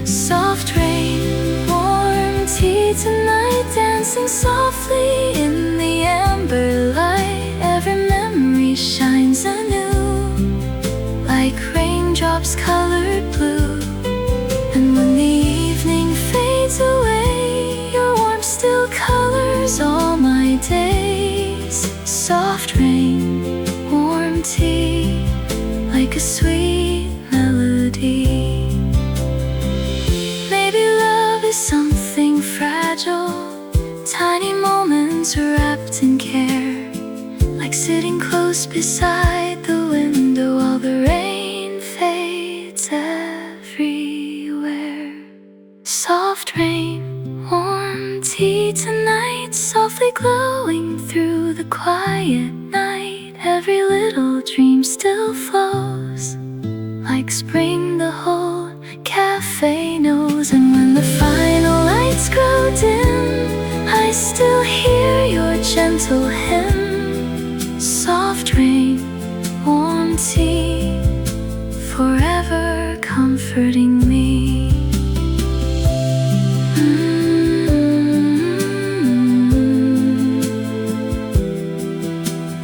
Speaker 2: Soft rain, warm tea tonight, dancing softly in the amber light. Every memory shines anew, like raindrops colored blue. And when the evening fades away, your warmth still colors all my days. Soft rain, warm tea, like a sweet melody. Maybe love is something fragile, tiny moments wrapped in care, like sitting close beside the window while the rain fades everywhere. Soft rain, warm tea tonight, softly glowing through the quiet night. Every little dream still flows, like spring the whole cafe knows. And when the final lights grow dim, I still hear your gentle hymn. Soft rain, warm tea, forever comforting me.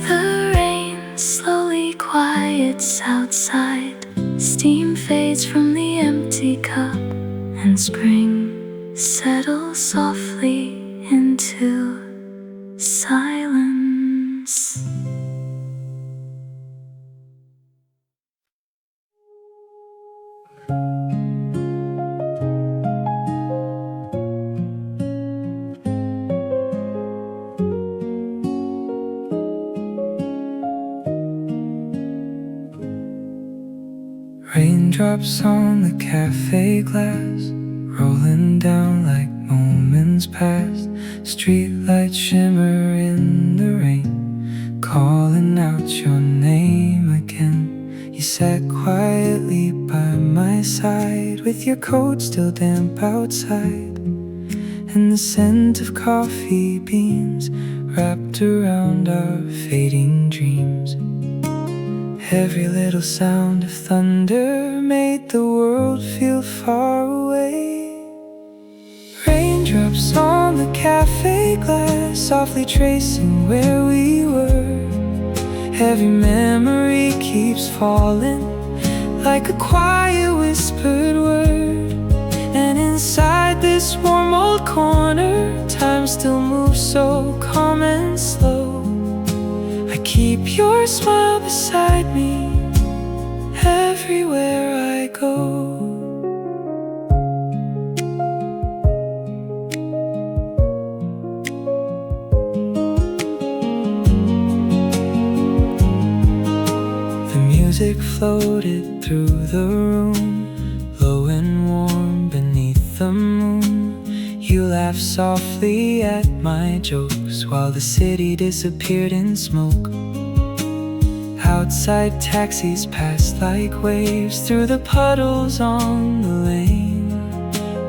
Speaker 2: The rain slowly quiets outside, steam fades from the empty cup, and spring settles softly into silence.
Speaker 1: Raindrops on the cafe glass, rolling down like moments past. Streetlights shimmer in the rain, calling out your name again. You sat quietly by my side, with your coat still damp outside, and the scent of coffee beans wrapped around our fading dreams. Every little sound of thunder made the world feel far away. Raindrops on the cafe glass, softly tracing where we were. Every memory keeps falling, like a quiet whispered word. And inside this warm old corner, time still moves so calm and slow. I keep your smile beside me everywhere I go. The music floated through the room, low and warm beneath the moon. You laughed softly at my jokes while the city disappeared in smoke. Outside, taxis passed like waves through the puddles on the lane.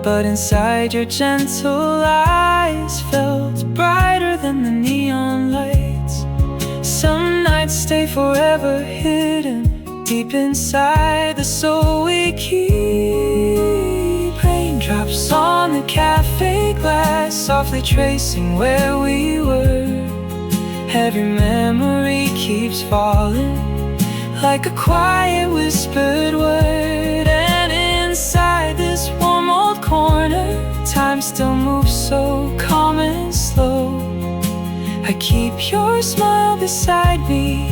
Speaker 1: But inside, your gentle eyes felt brighter than the neon lights. Some nights stay forever hidden deep inside the soul we keep. Raindrops on the cafe glass, softly tracing where we were. Every memory keeps falling, like a quiet whispered word. And inside this warm old corner, time still moves so calm and slow. I keep your smile beside me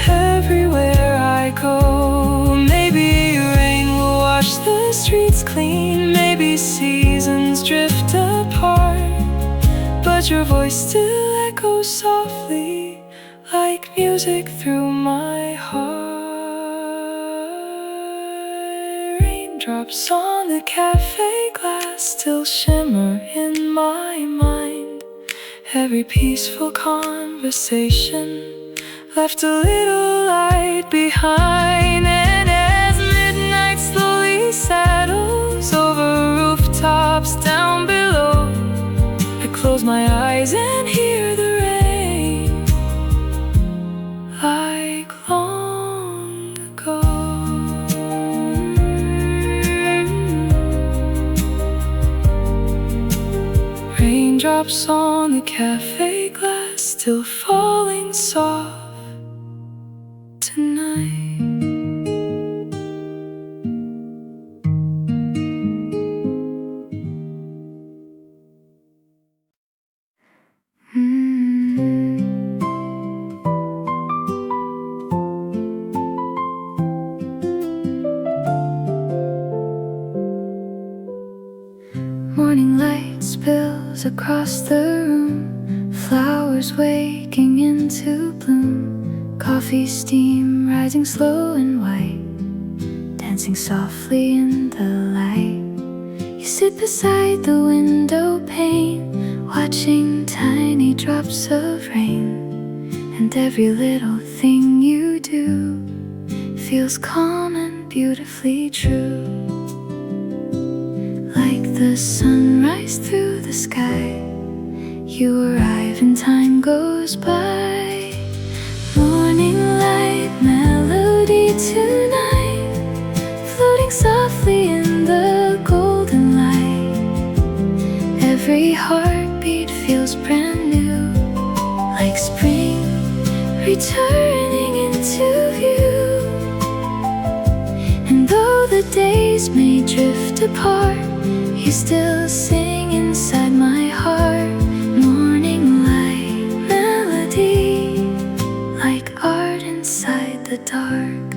Speaker 1: everywhere I go. Maybe rain will wash the streets clean, maybe seasons drift apart, but your voice still echoes softly like music through my heart. Raindrops Raindrops on the cafe glass still shimmer in my mind. Every peaceful conversation left a little light behind. And as midnight slowly settles over rooftops down below, I close my eyes and hear the rain like long ago. Raindrops on the cafe glass still falling soft tonight. Morning light spills across the room, flowers waking into bloom, coffee steam rising slow and white, dancing softly in the light. You sit beside the window pane, watching tiny drops of rain, and every little thing you do feels calm and beautifully true. Like the sunrise through the sky, you arrive and time goes by. Morning light melody tonight, floating softly in the golden light. Every heartbeat feels brand new, like spring returning into view. And though the days may drift apart, you still sing inside my heart. Morning light melody, like art inside the dark.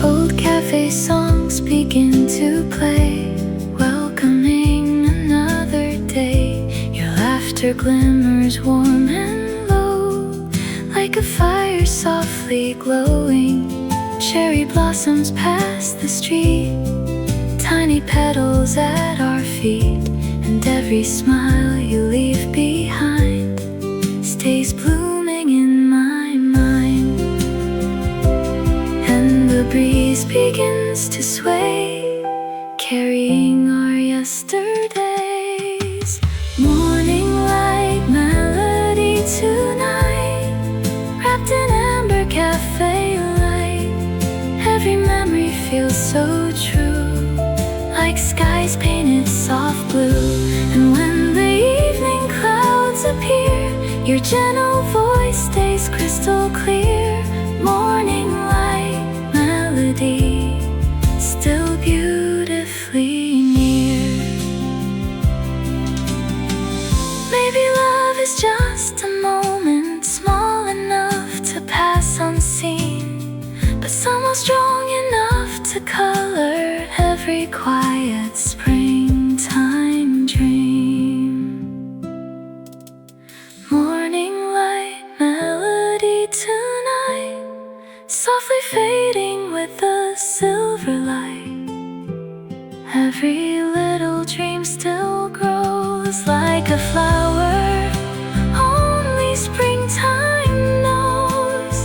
Speaker 1: Old cafe songs begin to play, welcoming another day. Your laughter glimmers warm and low, like a fire softly glowing. Cherry blossoms pass the street, tiny petals at our feet, and every smile you leave behind stays blooming in my mind. And the breeze begins to sway, carrying our yesterdays. Morning light melody tonight, wrapped in amber cafe light. Every memory feels so true, like skies painted soft blue. And when the evening clouds appear, your gentle voice stays crystal clear. Morning light melody, still beautifully near. Maybe love is just a moment, small enough to pass unseen, but somehow strong enough to color every quiet springtime dream. Morning light melody tonight, softly fading with the silver light. Every little dream still grows like a flower only springtime knows.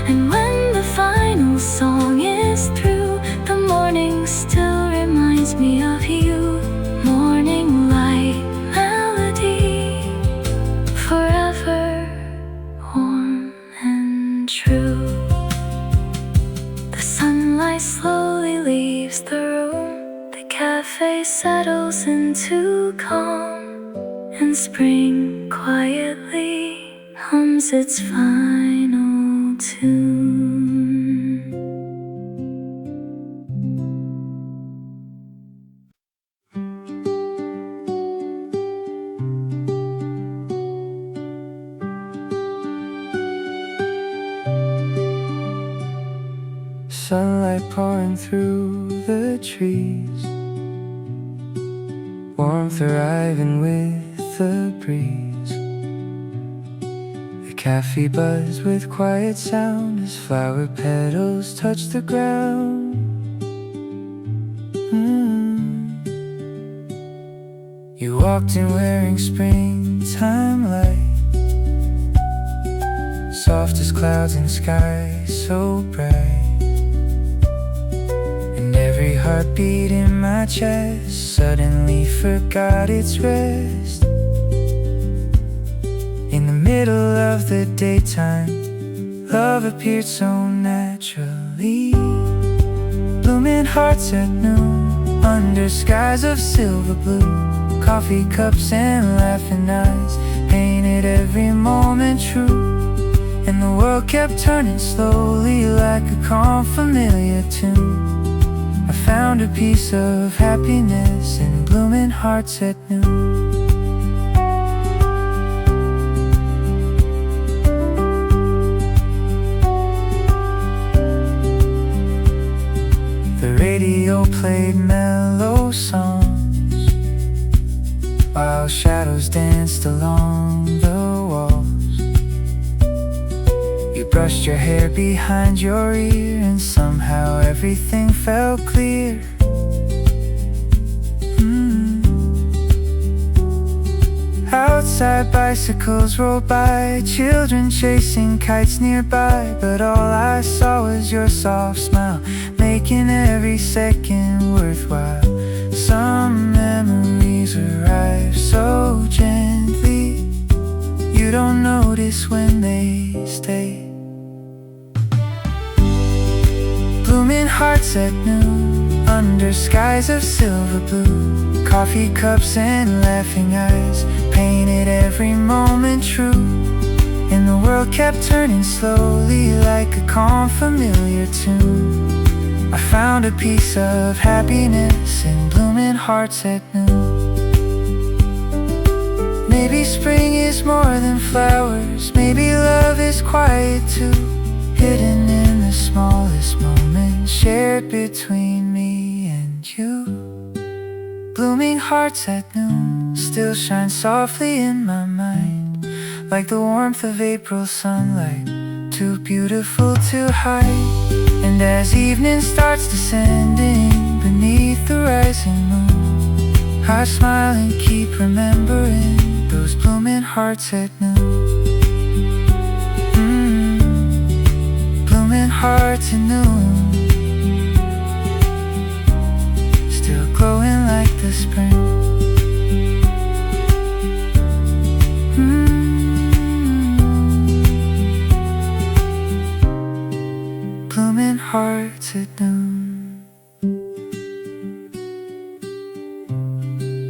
Speaker 1: And when the final song is through, the morning still reminds me of you. Morning light melody, forever warm and true. The sunlight slowly leaves the room, the cafe settles into calm, and spring quietly hums its final tune.
Speaker 3: Sunlight pouring through the trees, warmth arriving with the breeze. The cafe buzz with quiet sound as flower petals touch the ground. You walked in wearing springtime light, soft as clouds and sky so bright. And every heartbeat in my chest suddenly forgot its rest. In the middle of the daytime, love appeared so naturally. Blooming hearts at noon, under skies of silver blue. Coffee cups and laughing eyes painted every moment true. And the world kept turning slowly like a calm familiar tune. I found a piece of happiness in blooming hearts at noon. The radio played mellow songs while shadows danced along the walls. You brushed your hair behind your ear, and somehow everything felt clear. Outside bicycles rolled by, children chasing kites nearby. But all I saw was your soft smile, making every second worthwhile. Some memories arrive so gently, you don't notice when they stay. Blooming hearts at noon, under skies of silver blue. Coffee cups and laughing eyes painted every moment true. And the world kept turning slowly like a calm familiar tune. I found a piece of happiness in blooming hearts at noon. Maybe spring is more than flowers, maybe love is quiet too, hidden in the smallest moments shared between me and you. Blooming hearts at noon still shine softly in my mind, like the warmth of April sunlight, too beautiful to hide. And as evening starts descending beneath the rising moon, I smile and keep remembering those blooming hearts at noon. Blooming hearts at noon, still glowing like the spring. Blooming hearts at noon,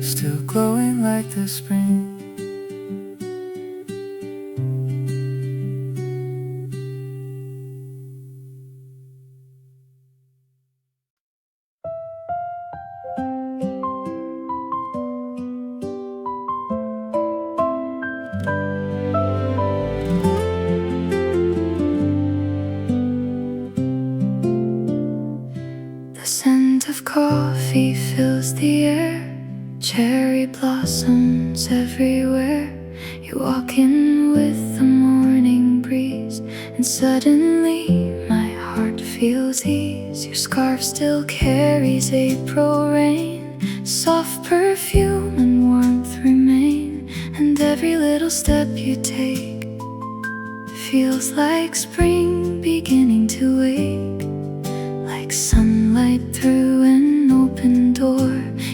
Speaker 3: still glowing like the spring.
Speaker 2: The scent of coffee fills the air, cherry blossoms everywhere. You walk in with the morning breeze, and suddenly my heart feels ease. Your scarf still carries April rain, soft perfume and warmth remain. And every little step you take feels like spring beginning to wake. Like sunlight through an open door,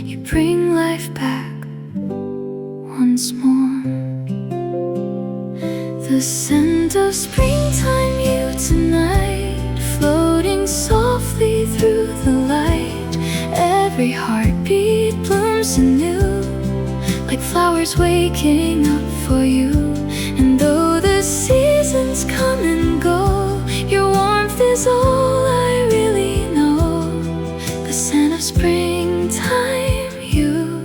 Speaker 2: you bring life back once more. The scent of springtime, you tonight, floating softly through the light. Every heartbeat blooms anew, like flowers waking up for you. And though the seasons come and go, your warmth is all I really know. The scent of springtime, you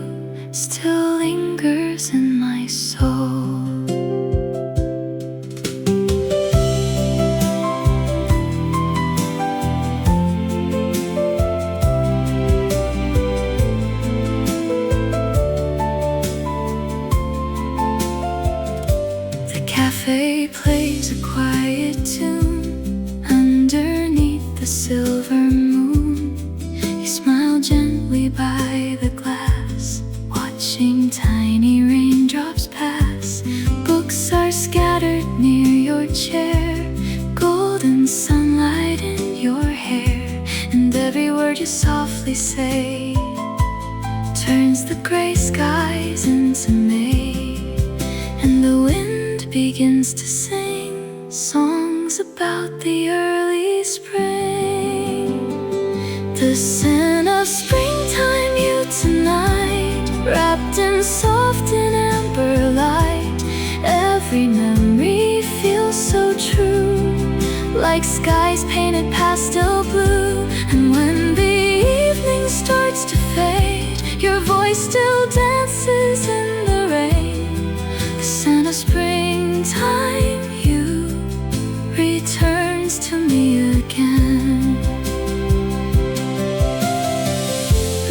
Speaker 2: still lingers in my soul. The cafe plays softly say, turns the gray skies into May, and the wind begins to sing songs about the early spring. The scent of springtime, you tonight, wrapped in soft and amber light. Every memory feels so true, like skies painted pastel blue. And when the evening starts to fade, your voice still dances in the rain. The scent of springtime, you returns to me again.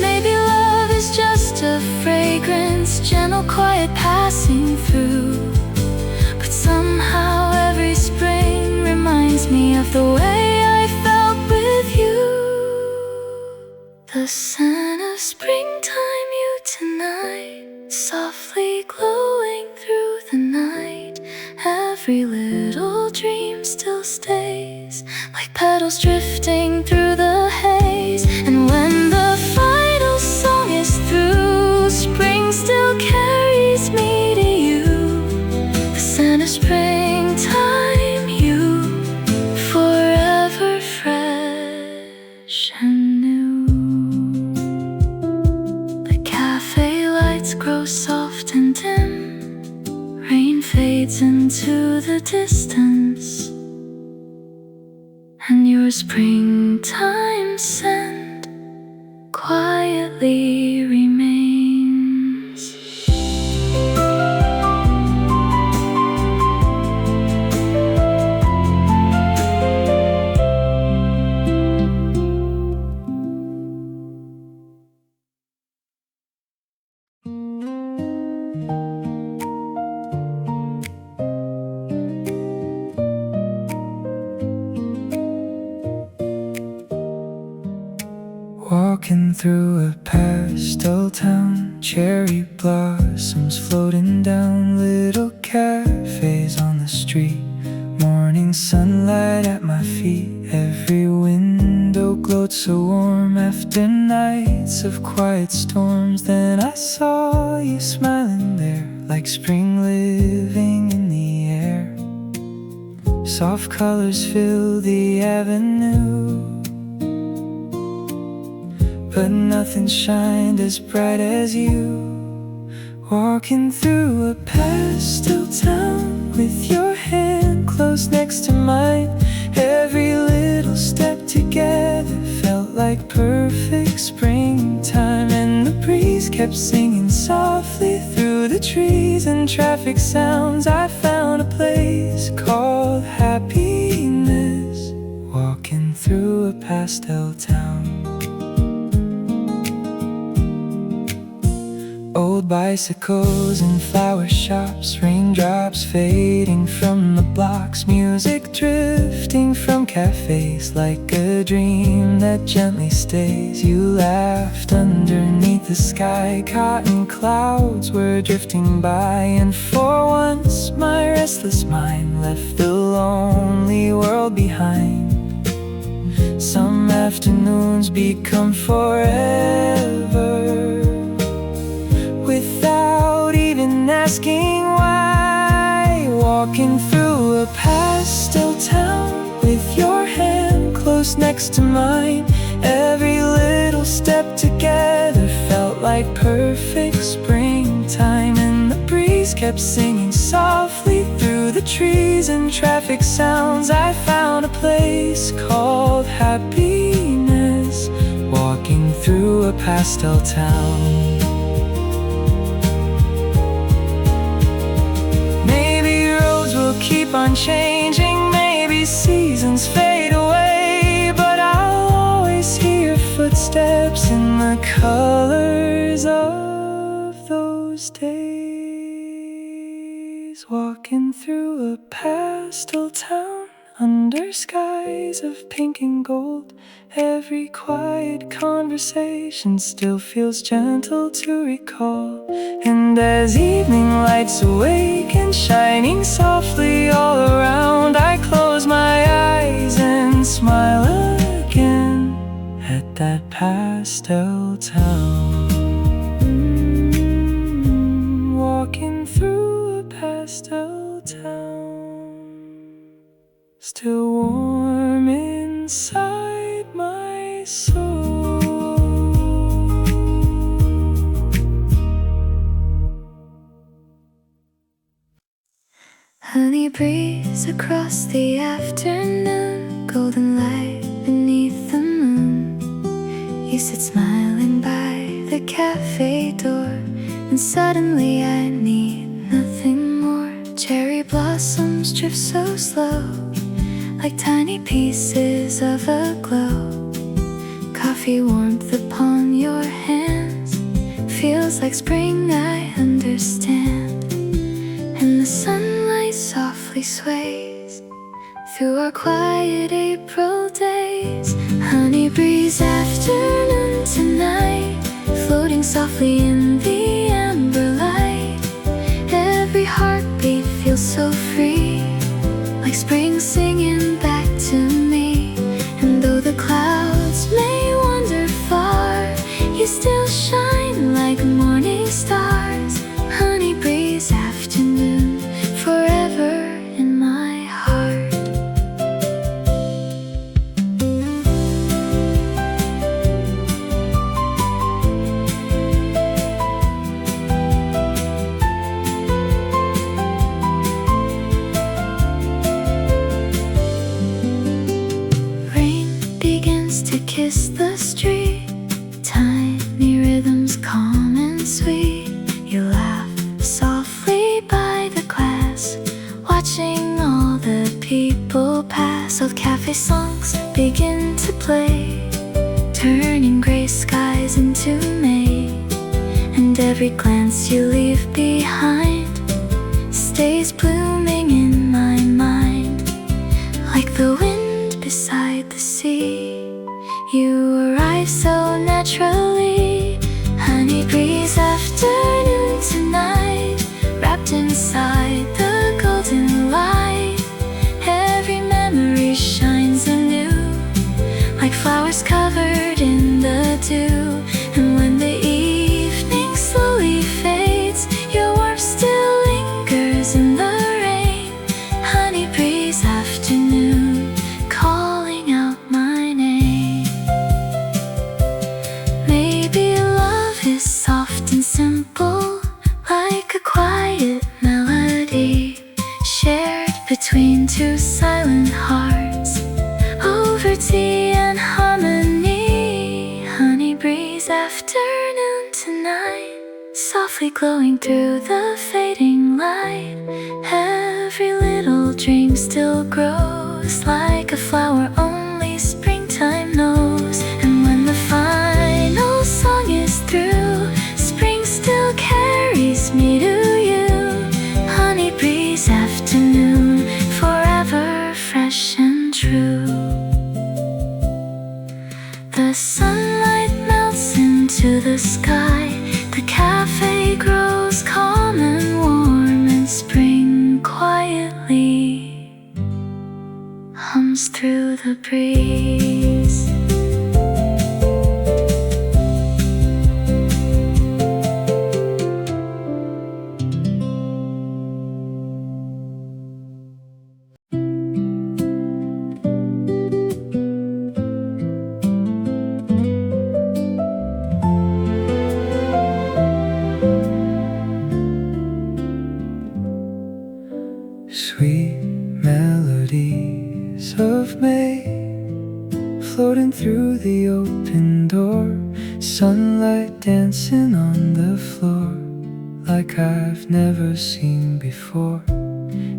Speaker 2: Maybe love is just a fragrance, gentle, quiet, passing through. But somehow every spring reminds me of the way I felt with you. The scent of springtime, you tonight, softly glowing through the night. Every little dream still stays, like petals drifting through the haze. And when the final song is through, spring still carries me to you. The scent of springtime, you, forever fresh and new. The cafe lights grow soft and dim, rain fades into the distance, and your springtime scent quietly remains.
Speaker 3: Walking through a pastel town, cherry blossoms floating down, little cafes on the street, morning sunlight at my feet. Every window glowed so warm after nights of quiet storms. Then I saw you smiling there, like spring living in the air. Soft colors fill the avenue, but nothing shined as bright as you. Walking through a pastel town with your hand close next to mine. Every little step together felt like perfect springtime, and the breeze kept singing softly through the trees and traffic sounds. I found a place called happiness, walking through a pastel town. Old bicycles and flower shops, raindrops fading from the blocks, music drifting from cafes like a dream that gently stays. You laughed underneath the sky, cotton clouds were drifting by, and for once my restless mind left the lonely world behind. Some afternoons become forever without even asking why. Walking through a pastel town with your hand close next to mine. Every little step together felt like perfect springtime, and the breeze kept singing softly through the trees and traffic sounds. I found a place called happiness, walking through a pastel town. Keep on changing, maybe seasons fade away, but I'll always hear your footsteps in the colors of those days. Walking through a pastel town under skies of pink and gold. Every quiet conversation still feels gentle to recall. And as evening lights awaken, shining softly all around, I close my eyes and smile again at that pastel
Speaker 1: pastel town. Walking through a pastel town, still warm inside my soul.
Speaker 2: Honey breeze across the afternoon, golden light beneath the moon. You sit smiling by the cafe door, and suddenly I need nothing more. Cherry blossoms drift so slow, like tiny pieces of a glow. Coffee warmth upon your hands, feels like spring, I understand. And the sunlight softly sways through our quiet April days. Honey breeze afternoon tonight, floating softly in the amber light. Every heartbeat feels so free, like spring singing back to me. And though the clouds may wander far, you still shine like morning stars. Honey breeze afternoon, forever in my heart. Rain begins to kiss the street, tiny rhythms calm and sweet. You laugh softly by the glass, watching all the people pass. Old cafe songs begin to play, turning gray skies into May. And every glance you leave behind stays blooming in my mind, like the wind beside the sea. You arrive so naturally. Honey breeze afternoon tonight, wrapped inside the golden light. Every memory shines anew, like flowers covered in the dew. And when the evening slowly fades, your warmth still lingers in the rain. Honey breeze afternoon, calling out my name. Maybe love is soft and simple, like a quiet melody shared between two silent hearts, over tea and harmony. Honey breeze afternoon tonight, softly glowing through the fading light. Every little dream still grows, like a flower only springtime knows. And when the final song is through, spring still carries me to you. Honey breeze afternoon, forever fresh and true. The sunlight melts into the sky, the cafe grows calm and warm, and spring quietly hums through the breeze.
Speaker 1: Sweet melodies of May, floating through the open door. Sunlight dancing on the floor, like I've never seen before.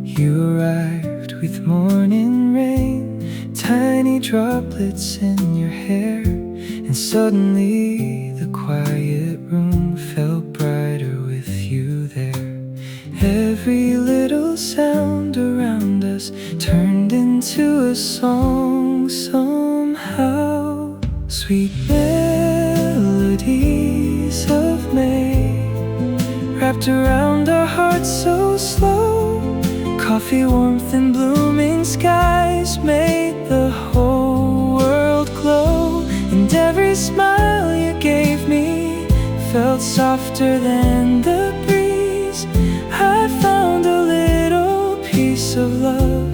Speaker 1: You arrived with morning rain, tiny droplets in your hair. And suddenly the quiet room felt brighter with you there. Every little sound around us turned into a song somehow. Sweet melodies of May, wrapped around our hearts so slow. Coffee warmth and blooming skies made the whole world glow. And every smile you gave felt softer than the breeze. I found a little piece of love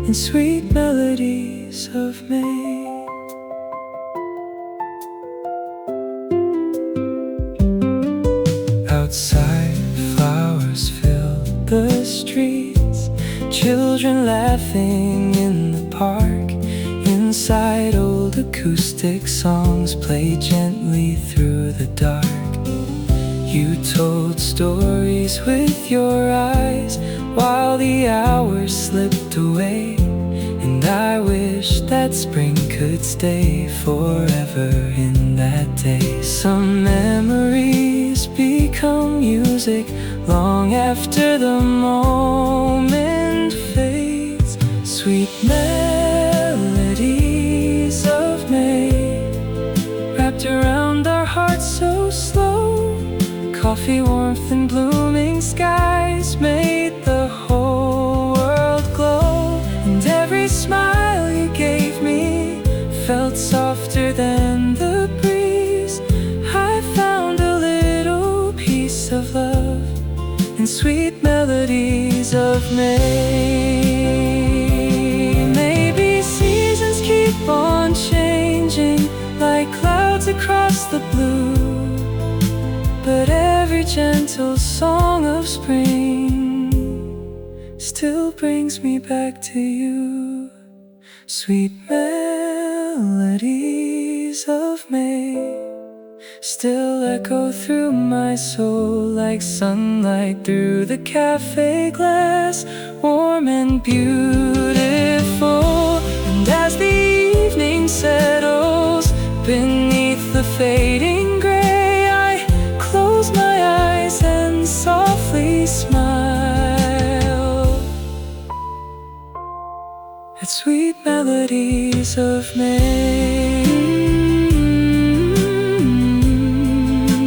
Speaker 1: in sweet melodies of May. Outside, flowers fill the streets, children laughing in the park. Inside, old acoustic songs play gently through the dark. You told stories with your eyes while the hours slipped away. And I wish that spring could stay forever in that day. Some memories become music long after the moment fades. Sweet melodies of May, wrapped around our hearts so slow. Coffee warmth and blooming skies made the whole world glow. And every smile you gave me felt softer than the breeze. I found a little piece of love in sweet melodies of May. Maybe seasons keep on changing like clouds across the blue, but every gentle song of spring still brings me back to you. Sweet melodies of May still echo through my soul like sunlight through the cafe glass, warm and beautiful. And as the evening settles beneath the fading gray, I close my eyes and softly smile at sweet melodies of May.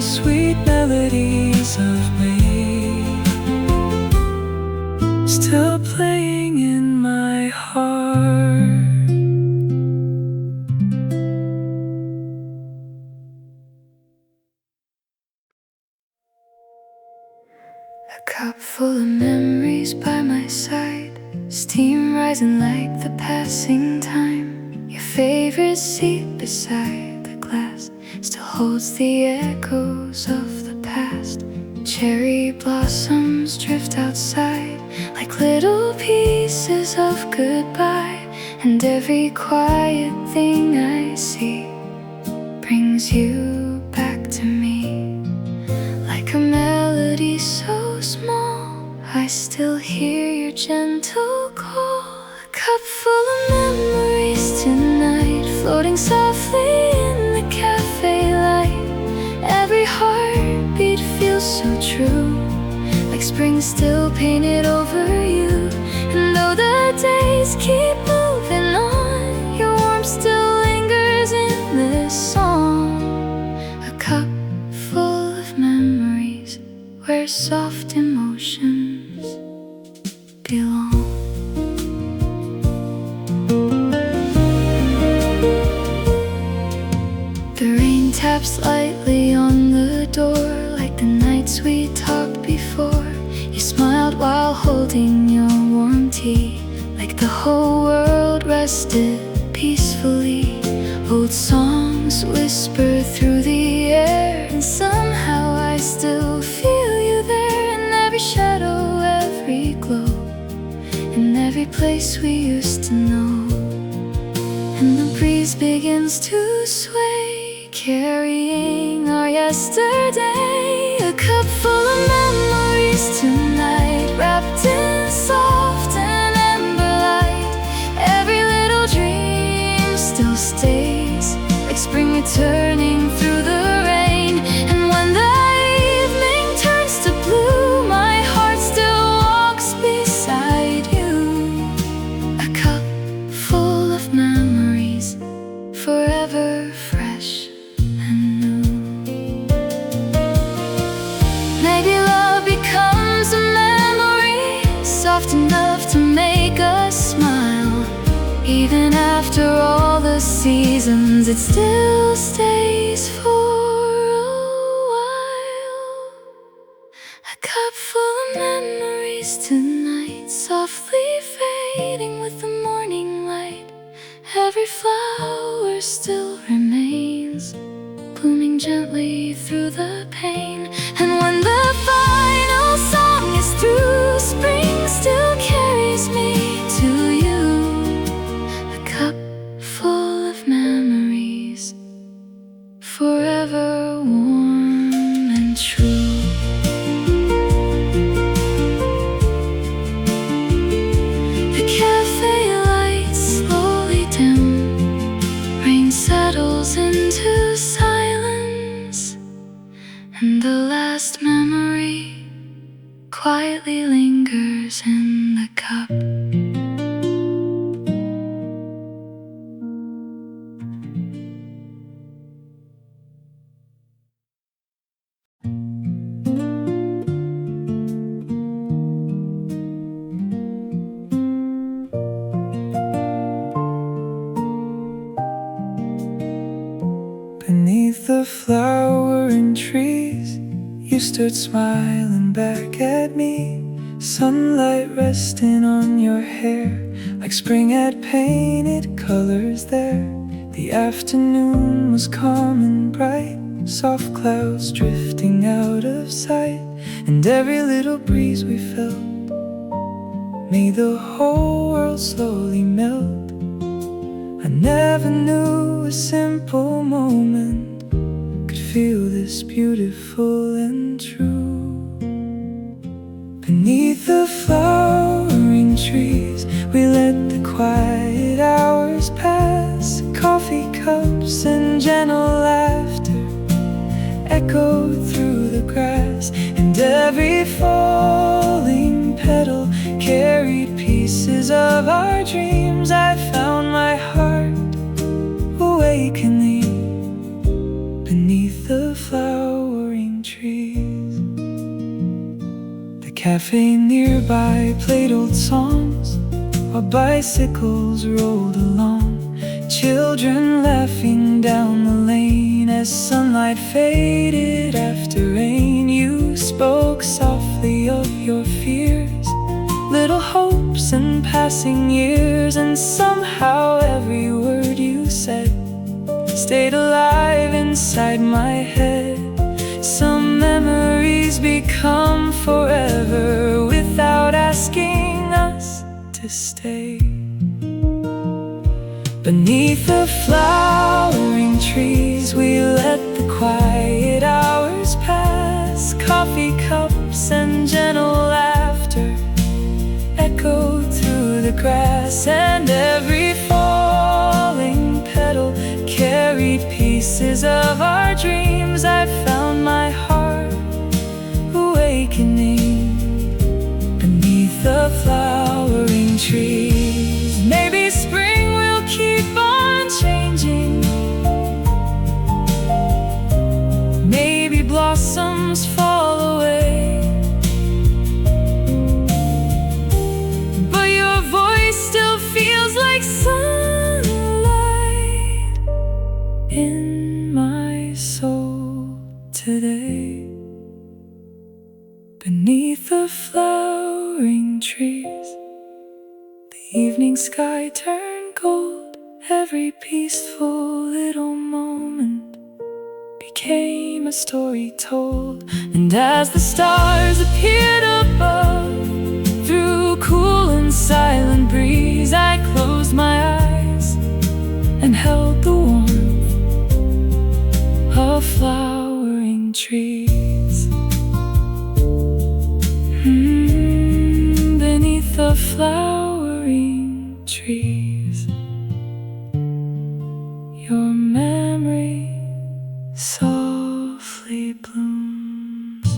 Speaker 1: Sweet melodies of May, still playing in my heart.
Speaker 2: A cup full of memories by my side, steam rising like the passing time. Your favorite seat beside the glass still holds the echoes of the past. Cherry blossoms drift outside like little pieces of goodbye. And every quiet thing I see brings you back to me. Like a melody so small, I still hear your gentle call. A cup full of memories tonight, floating softly in the cafe light. Every heartbeat feels so true, like spring still painted over you. And though the days keep moving on, your warmth still lingers in this song. A cup full of memories where soft emotions belong. The rain taps lightly on the door like the nights we talked before. You smiled while holding your warm tea, like the whole world rested peacefully. Old songs whisper through the air, and somehow I still feel you there. In every shadow, every glow, in every place we used to know. And the breeze begins to sway, carrying our yesterday. A cup full of memories tonight, wrapped in soft and amber light. Every little dream still stays, like spring returning through the rain. And when the evening turns to blue, my heart still walks beside you. A cup full of memories, forever fresh and new. Maybe love becomes a memory, soft enough to make us smile. Even after all the seasons, it still stays for a while. pain. And when the final song is through, spring still carries me to you. A cup full of memories, forever warm and true. The cafe lights slowly dim, rain settles into silence, and the last memory quietly lingers in the cup.
Speaker 3: Beneath the flowering trees, you stood smiling back at me. Sunlight resting on your hair, like spring had painted colors there. The afternoon was calm and bright, soft clouds drifting out of sight, and every little breeze we felt made the whole world slowly melt. I never knew a simple moment could feel this beautiful and true. Beneath the flowering trees, we let the quiet hours pass. Coffee cups and gentle laughter echoed through the grass, and every falling petal carried pieces of our dreams. I found my heart awakening beneath the flowering trees. The cafe nearby played old songs while bicycles rolled along, children laughing down the lane as sunlight faded after rain. You spoke softly of your fears, little hopes and passing years, and somehow every word you said stayed alive inside my head. Some memories become forever without asking us to stay. Beneath the flowering trees, we let the quiet hours pass. Coffee cups and gentle laughter echoed through the grass, and every falling petal carried pieces of our dreams. I found my heart awakening beneath the flowering trees. Maybe spring will keep on changing, maybe blossoms fall away, but your voice still feels like sunlight in my soul today. Beneath the flowering trees, the evening sky turned gold. Every peaceful little moment became a story told, and as the stars appeared above, through cool and silent breeze, I closed my eyes and held the warmth of flowering trees. Beneath the flowering trees, your memory softly blooms.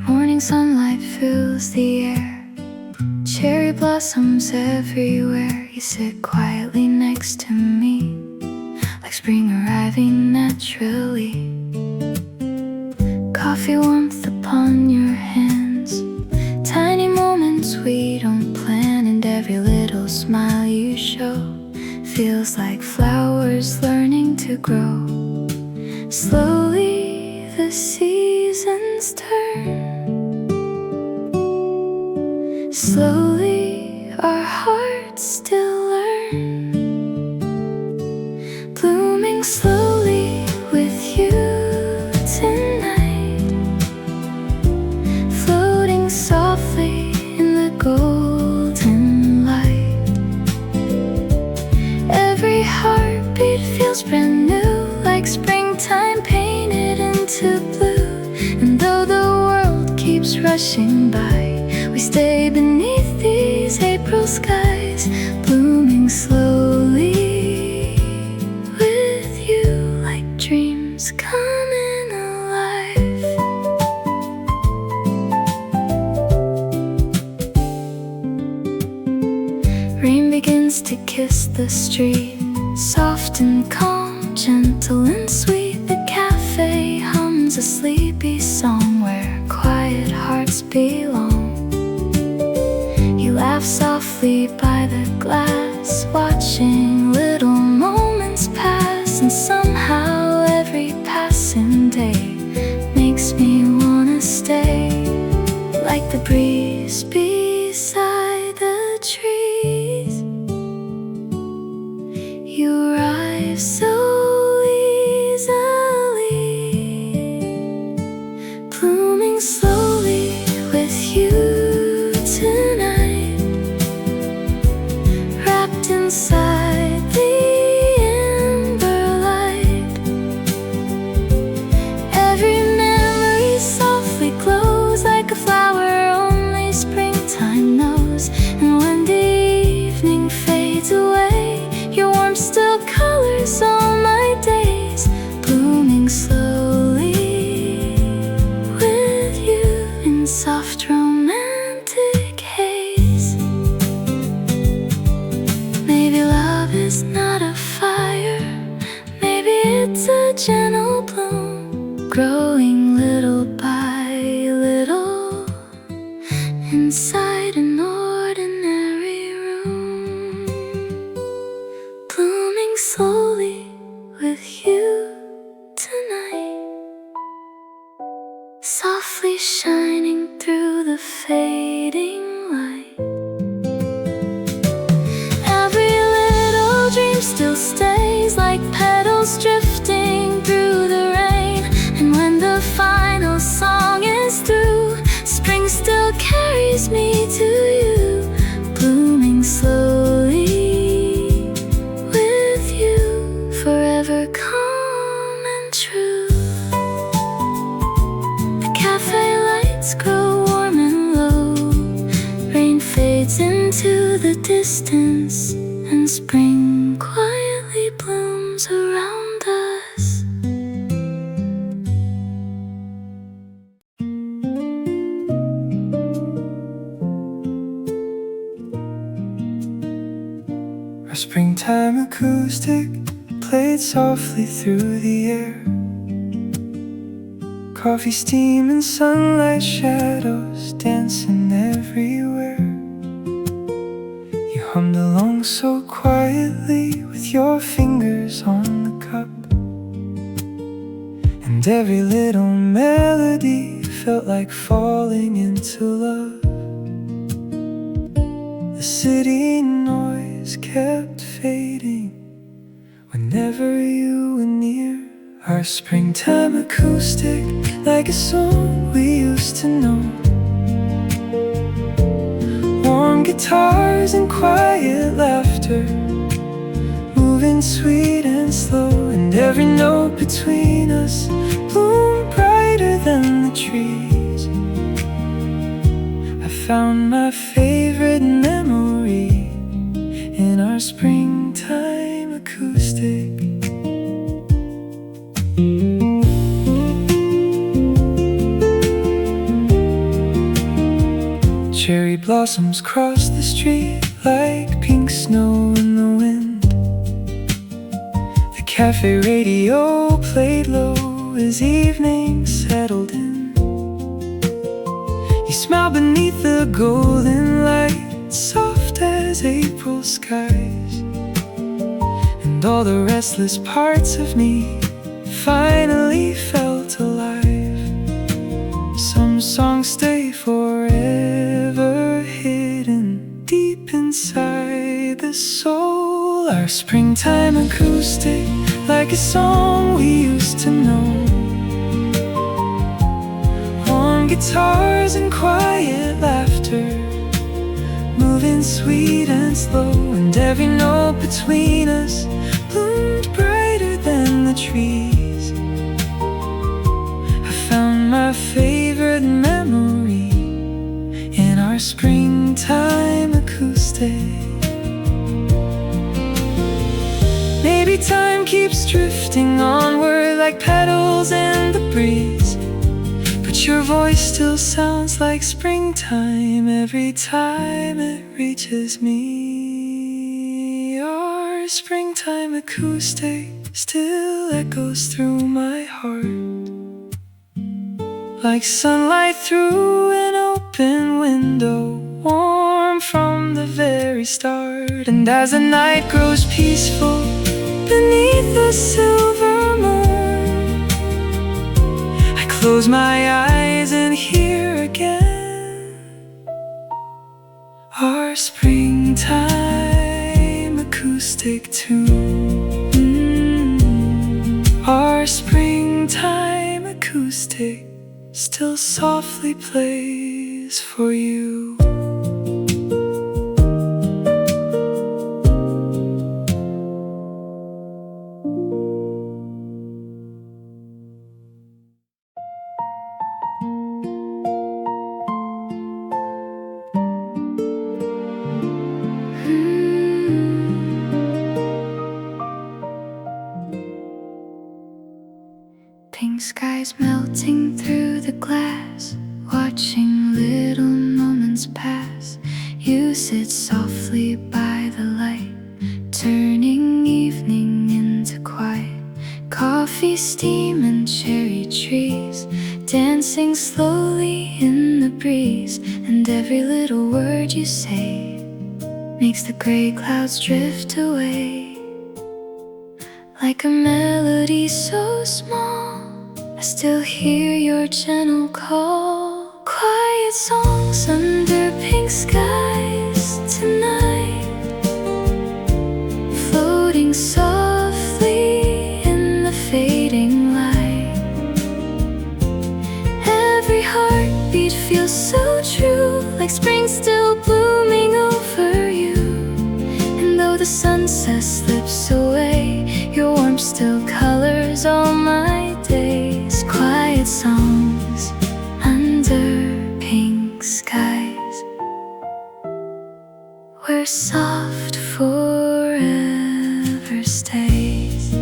Speaker 2: Morning sunlight fills the air, cherry blossoms everywhere. You sit quietly next to me, like spring arriving naturally. Coffee warmth upon your hands, tiny moments we don't plan, and every little smile you show feels like flowers learning to grow. Slowly the seed seasons turn. Slowly our hearts still learn, blooming slowly with you tonight, floating softly in the golden light. Every heartbeat feels brand new, like springtime painted into blue. And though the world keeps rushing by, we stay beneath these April skies, blooming slowly with you, like dreams coming alive. Rain begins to kiss the street, soft and calm, gentle and sweet. The cafe hums a sleepy song where quiet hearts belong. You laugh softly by the glass, watching little moments pass. And somehow every passing day makes me wanna stay, like the breeze beside the trees. You arrive so easily, blooming slowly with you tonight, wrapped inside the amber light. Every memory softly glows like a flower only springtime knows. And when the evening fades away, your warmth still colors all my days, blooming slowly with you in soft romantic haze. Maybe love is not a fire, maybe it's a gentle bloom, growing little by little inside an ordinary room, blooming slowly with you tonight, softly shining through the fading light. Every little dream still stays, like petals drifting through the rain. And when the final song is through, spring still carries me to you, blooming slowly with you, forever calm and true. The cafe lights grow warm and low, rain fades into the distance, and spring quietly blooms around us.
Speaker 3: Our springtime acoustic played softly through the air. Coffee steam and sunlight, shadows dancing everywhere. You hummed along so quietly with your fingers on the cup, and every little melody felt like falling into love. The city noise kept fading whenever you were near. Our springtime acoustic, like a song we used to know. Warm guitars and quiet laughter, moving sweet and slow. And every note between us bloomed brighter than the trees. I found my favorite memory in our springtime acoustic. Cherry blossoms cross the street like pink snow in the wind. The cafe radio played low as evening settled in. You smiled beneath the golden light, soft as April skies. And all the restless parts of me finally felt alive.
Speaker 1: Some songs stay forever hidden deep inside the soul. Our springtime acoustic, like a song we used to know. Warm guitars and quiet laughter, moving sweet and slow. And every note between us bloomed brighter than the trees. I found my favorite memory in our springtime acoustic. Maybe time keeps drifting onward like petals in the breeze, but your voice still sounds like springtime every time it reaches me. Our springtime acoustic still echoes through my heart, like sunlight through an open window, warm from the very start. And as the night grows peaceful beneath the silver moon, I close my eyes and hear again our springtime acoustic tune. Our springtime acoustic still softly plays for you.
Speaker 2: Pink skies melting through the glass, watching little moments pass. You sit softly by the light, turning evening into quiet. Coffee, steam, and cherry trees dancing slowly in the breeze. And every little word you say makes the gray clouds drift away, like a melody so small. I still hear your gentle call. Quiet songs under pink skies tonight, floating softly in the fading light. Every heartbeat feels so true, like spring still blooming over you. And though the sunset slips away, your warmth still colors all my days. Quiet songs under pink skies, where soft forever stays.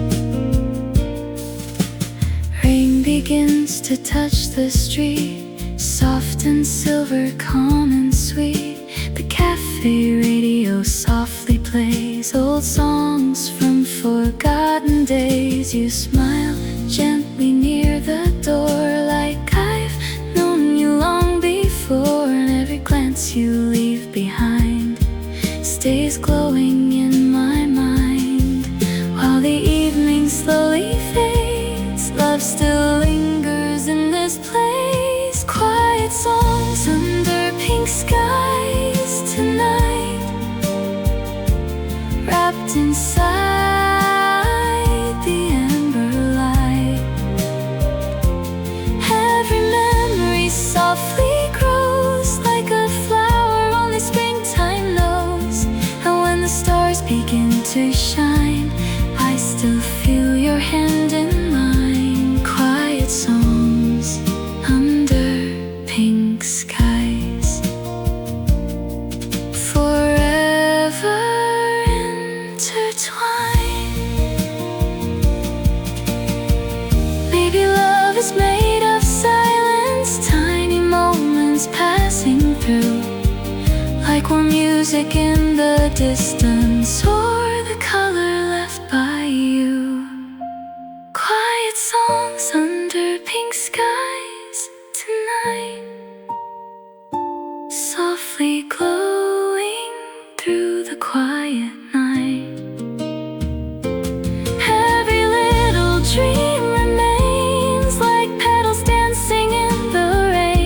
Speaker 2: Rain begins to touch the street, soft and silver, calm and sweet. The cafe radio softly plays old songs from forgotten days. You smile gently near the door, like I've known you long before. And every glance you leave behind stays glowing in my mind. While the evening slowly fades, love still lingers in this place. Quiet songs under pink skies tonight, wrapped inside the ember light. Every memory softly grows, like a flower only springtime knows. And when the stars begin to shine, I still feel your hand in mine. Quiet songs under pink skies, forever intertwined. Maybe love is made of silence, tiny moments passing through, like warm music in the distance, or the color left by you. Quiet songs under pink skies tonight, softly glowing through the quiet night. Every little dream remains like petals dancing in the rain.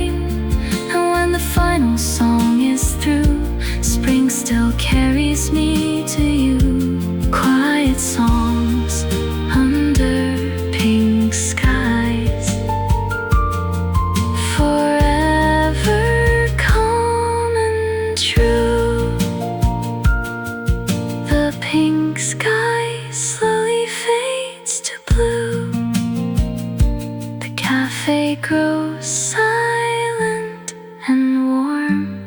Speaker 2: so silent and warm,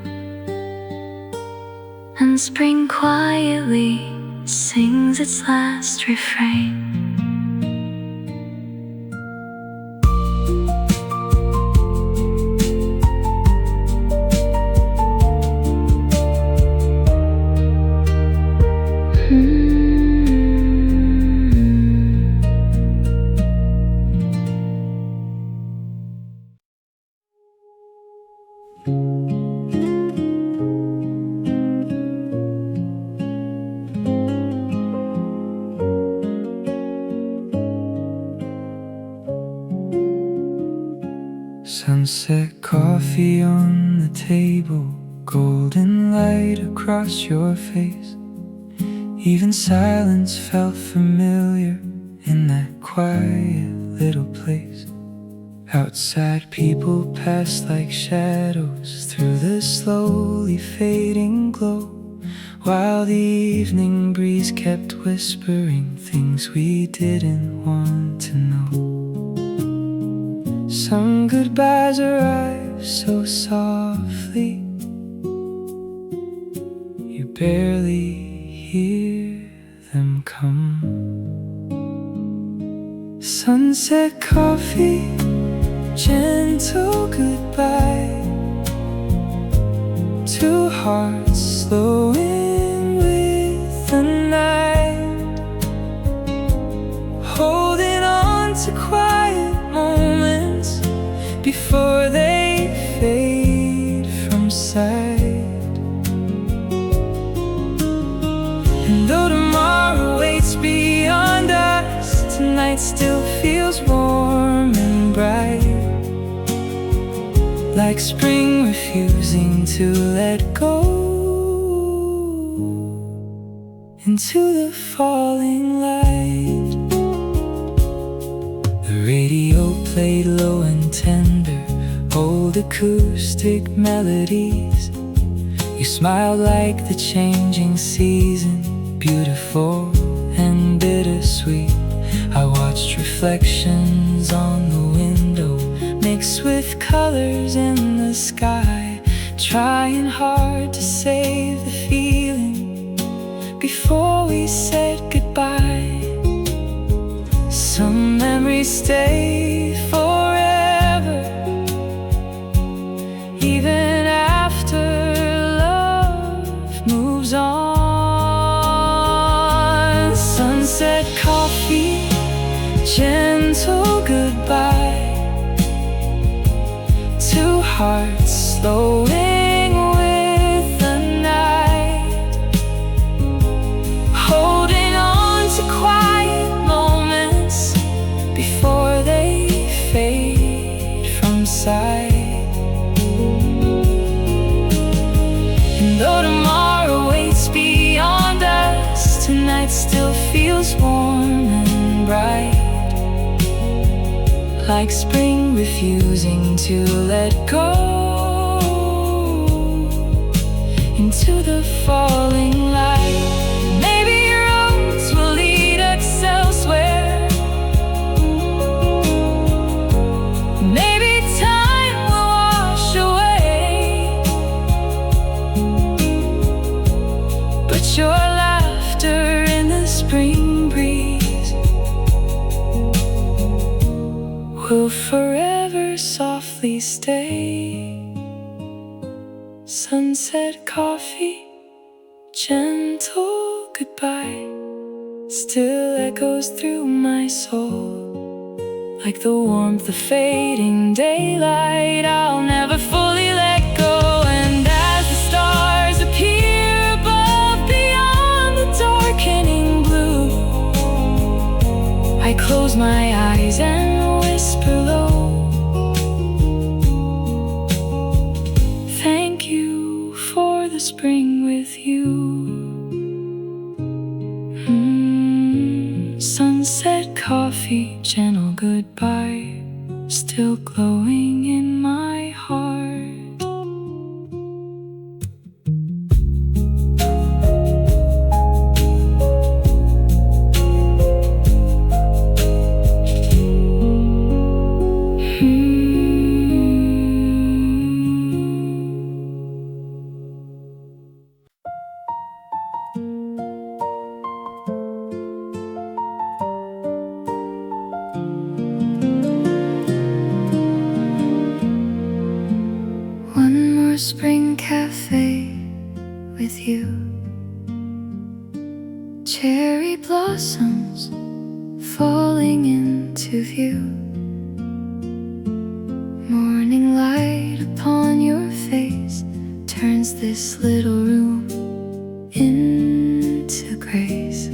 Speaker 2: and spring quietly sings its last refrain.
Speaker 3: Sunset coffee on the table, golden light across your face. Even silence felt familiar in that quiet little place. Outside people passed like shadows through the slowly fading glow, while the evening breeze kept whispering things we didn't want to know. Some goodbyes arrive so softly, you barely hear them come. Sunset coffee, gentle goodbye. Two hearts slowing with the night, holding on to quiet moments before they fade from sight. And though tomorrow waits beyond us, tonight still feels warm and bright, like spring refusing to let go into the falling light. The radio played low and tender, old acoustic melodies. You smiled like the changing season, beautiful and bittersweet. I watched reflections on the window, mixed with colors in the sky, trying hard to save the feeling before we said goodbye. Some memories stay forever, even after love moves on. Sunset coffee, gentle goodbye. Two hearts slowing with the night, holding on to quiet moments before they fade from sight. And though tomorrow waits beyond us, tonight still feels warm and bright, like spring refusing to let go into the falling light. Maybe roads will lead us elsewhere, maybe time will wash away, but your laughter in the spring breeze will forever softly stay. Sunset coffee, gentle goodbye, still echoes through my soul, like the warmth of fading daylight. I'll never fully let go. And as the stars appear above beyond the darkening blue, I close my eyes and whisper low, thank you for the spring with you. Sunset coffee, gentle goodbye, still glowing in my heart.
Speaker 2: more spring cafe with you. Cherry blossoms falling into view. Morning light upon your face turns this little room into grace.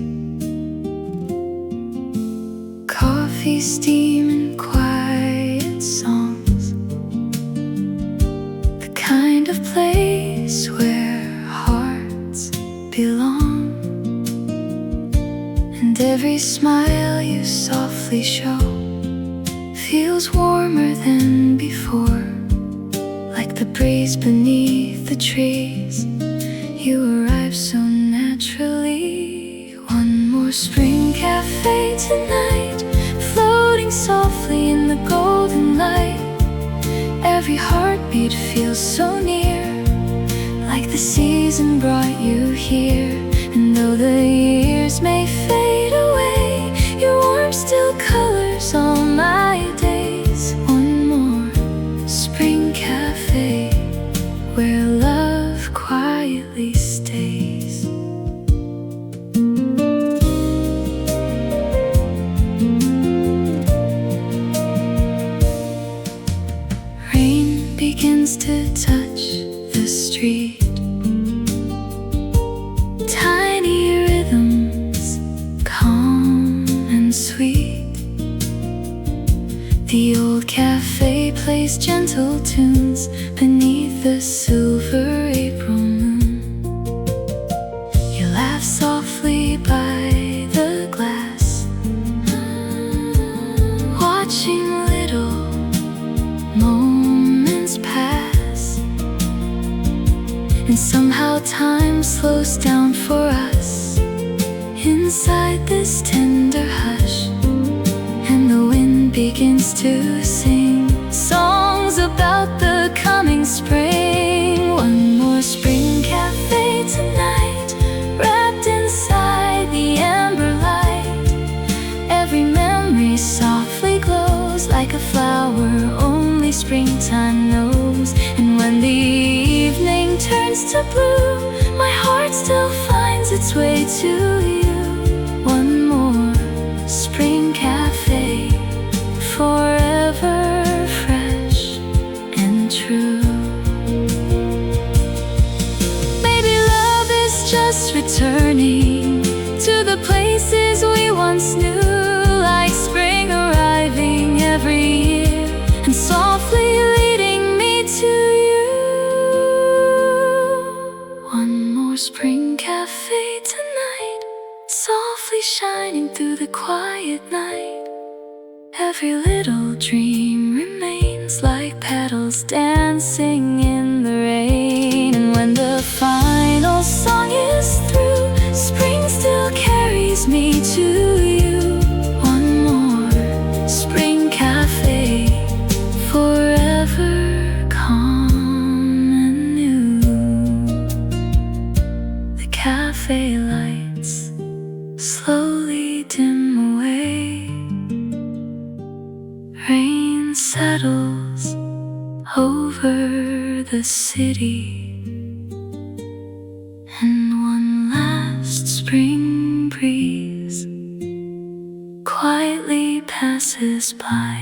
Speaker 2: Coffee, steam, and quiet songs, the kind of place where hearts belong. And every smile you softly show feels warmer than before, like the breeze beneath the trees. You arrive so naturally. One more spring cafe tonight, floating softly in the golden light. Every heartbeat feels so near, like the season brought you here. And though the years may fade away, your warmth still colors all my days. One more spring cafe where love quietly stays. Rain begins to touch the street. Tiny rhythms, calm and sweet. The old cafe plays gentle tunes beneath the silver April moon. You laugh softly by the glass, watching little moments pass. And somehow time slows down for us inside this tender hush. And the wind begins to sing songs about the coming spring. One more spring cafe tonight, wrapped inside the amber light. Every memory softly glows like a flower only springtime knows. And when the evening turns to blue, my heart still finds its way to you. One more spring cafe, forever fresh and true. Maybe love is just returning to the places we once knew, like spring arriving every year and softly leading me to you. One more spring cafe tonight, softly shining through the quiet night. Every little dream remains like petals dancing in the rain. And when the final song is through, spring still carries me to you. One more spring cafe, forever calm and new. The cafe lights slowly dim away. Rain settles over the city, and one last spring breeze quietly passes by.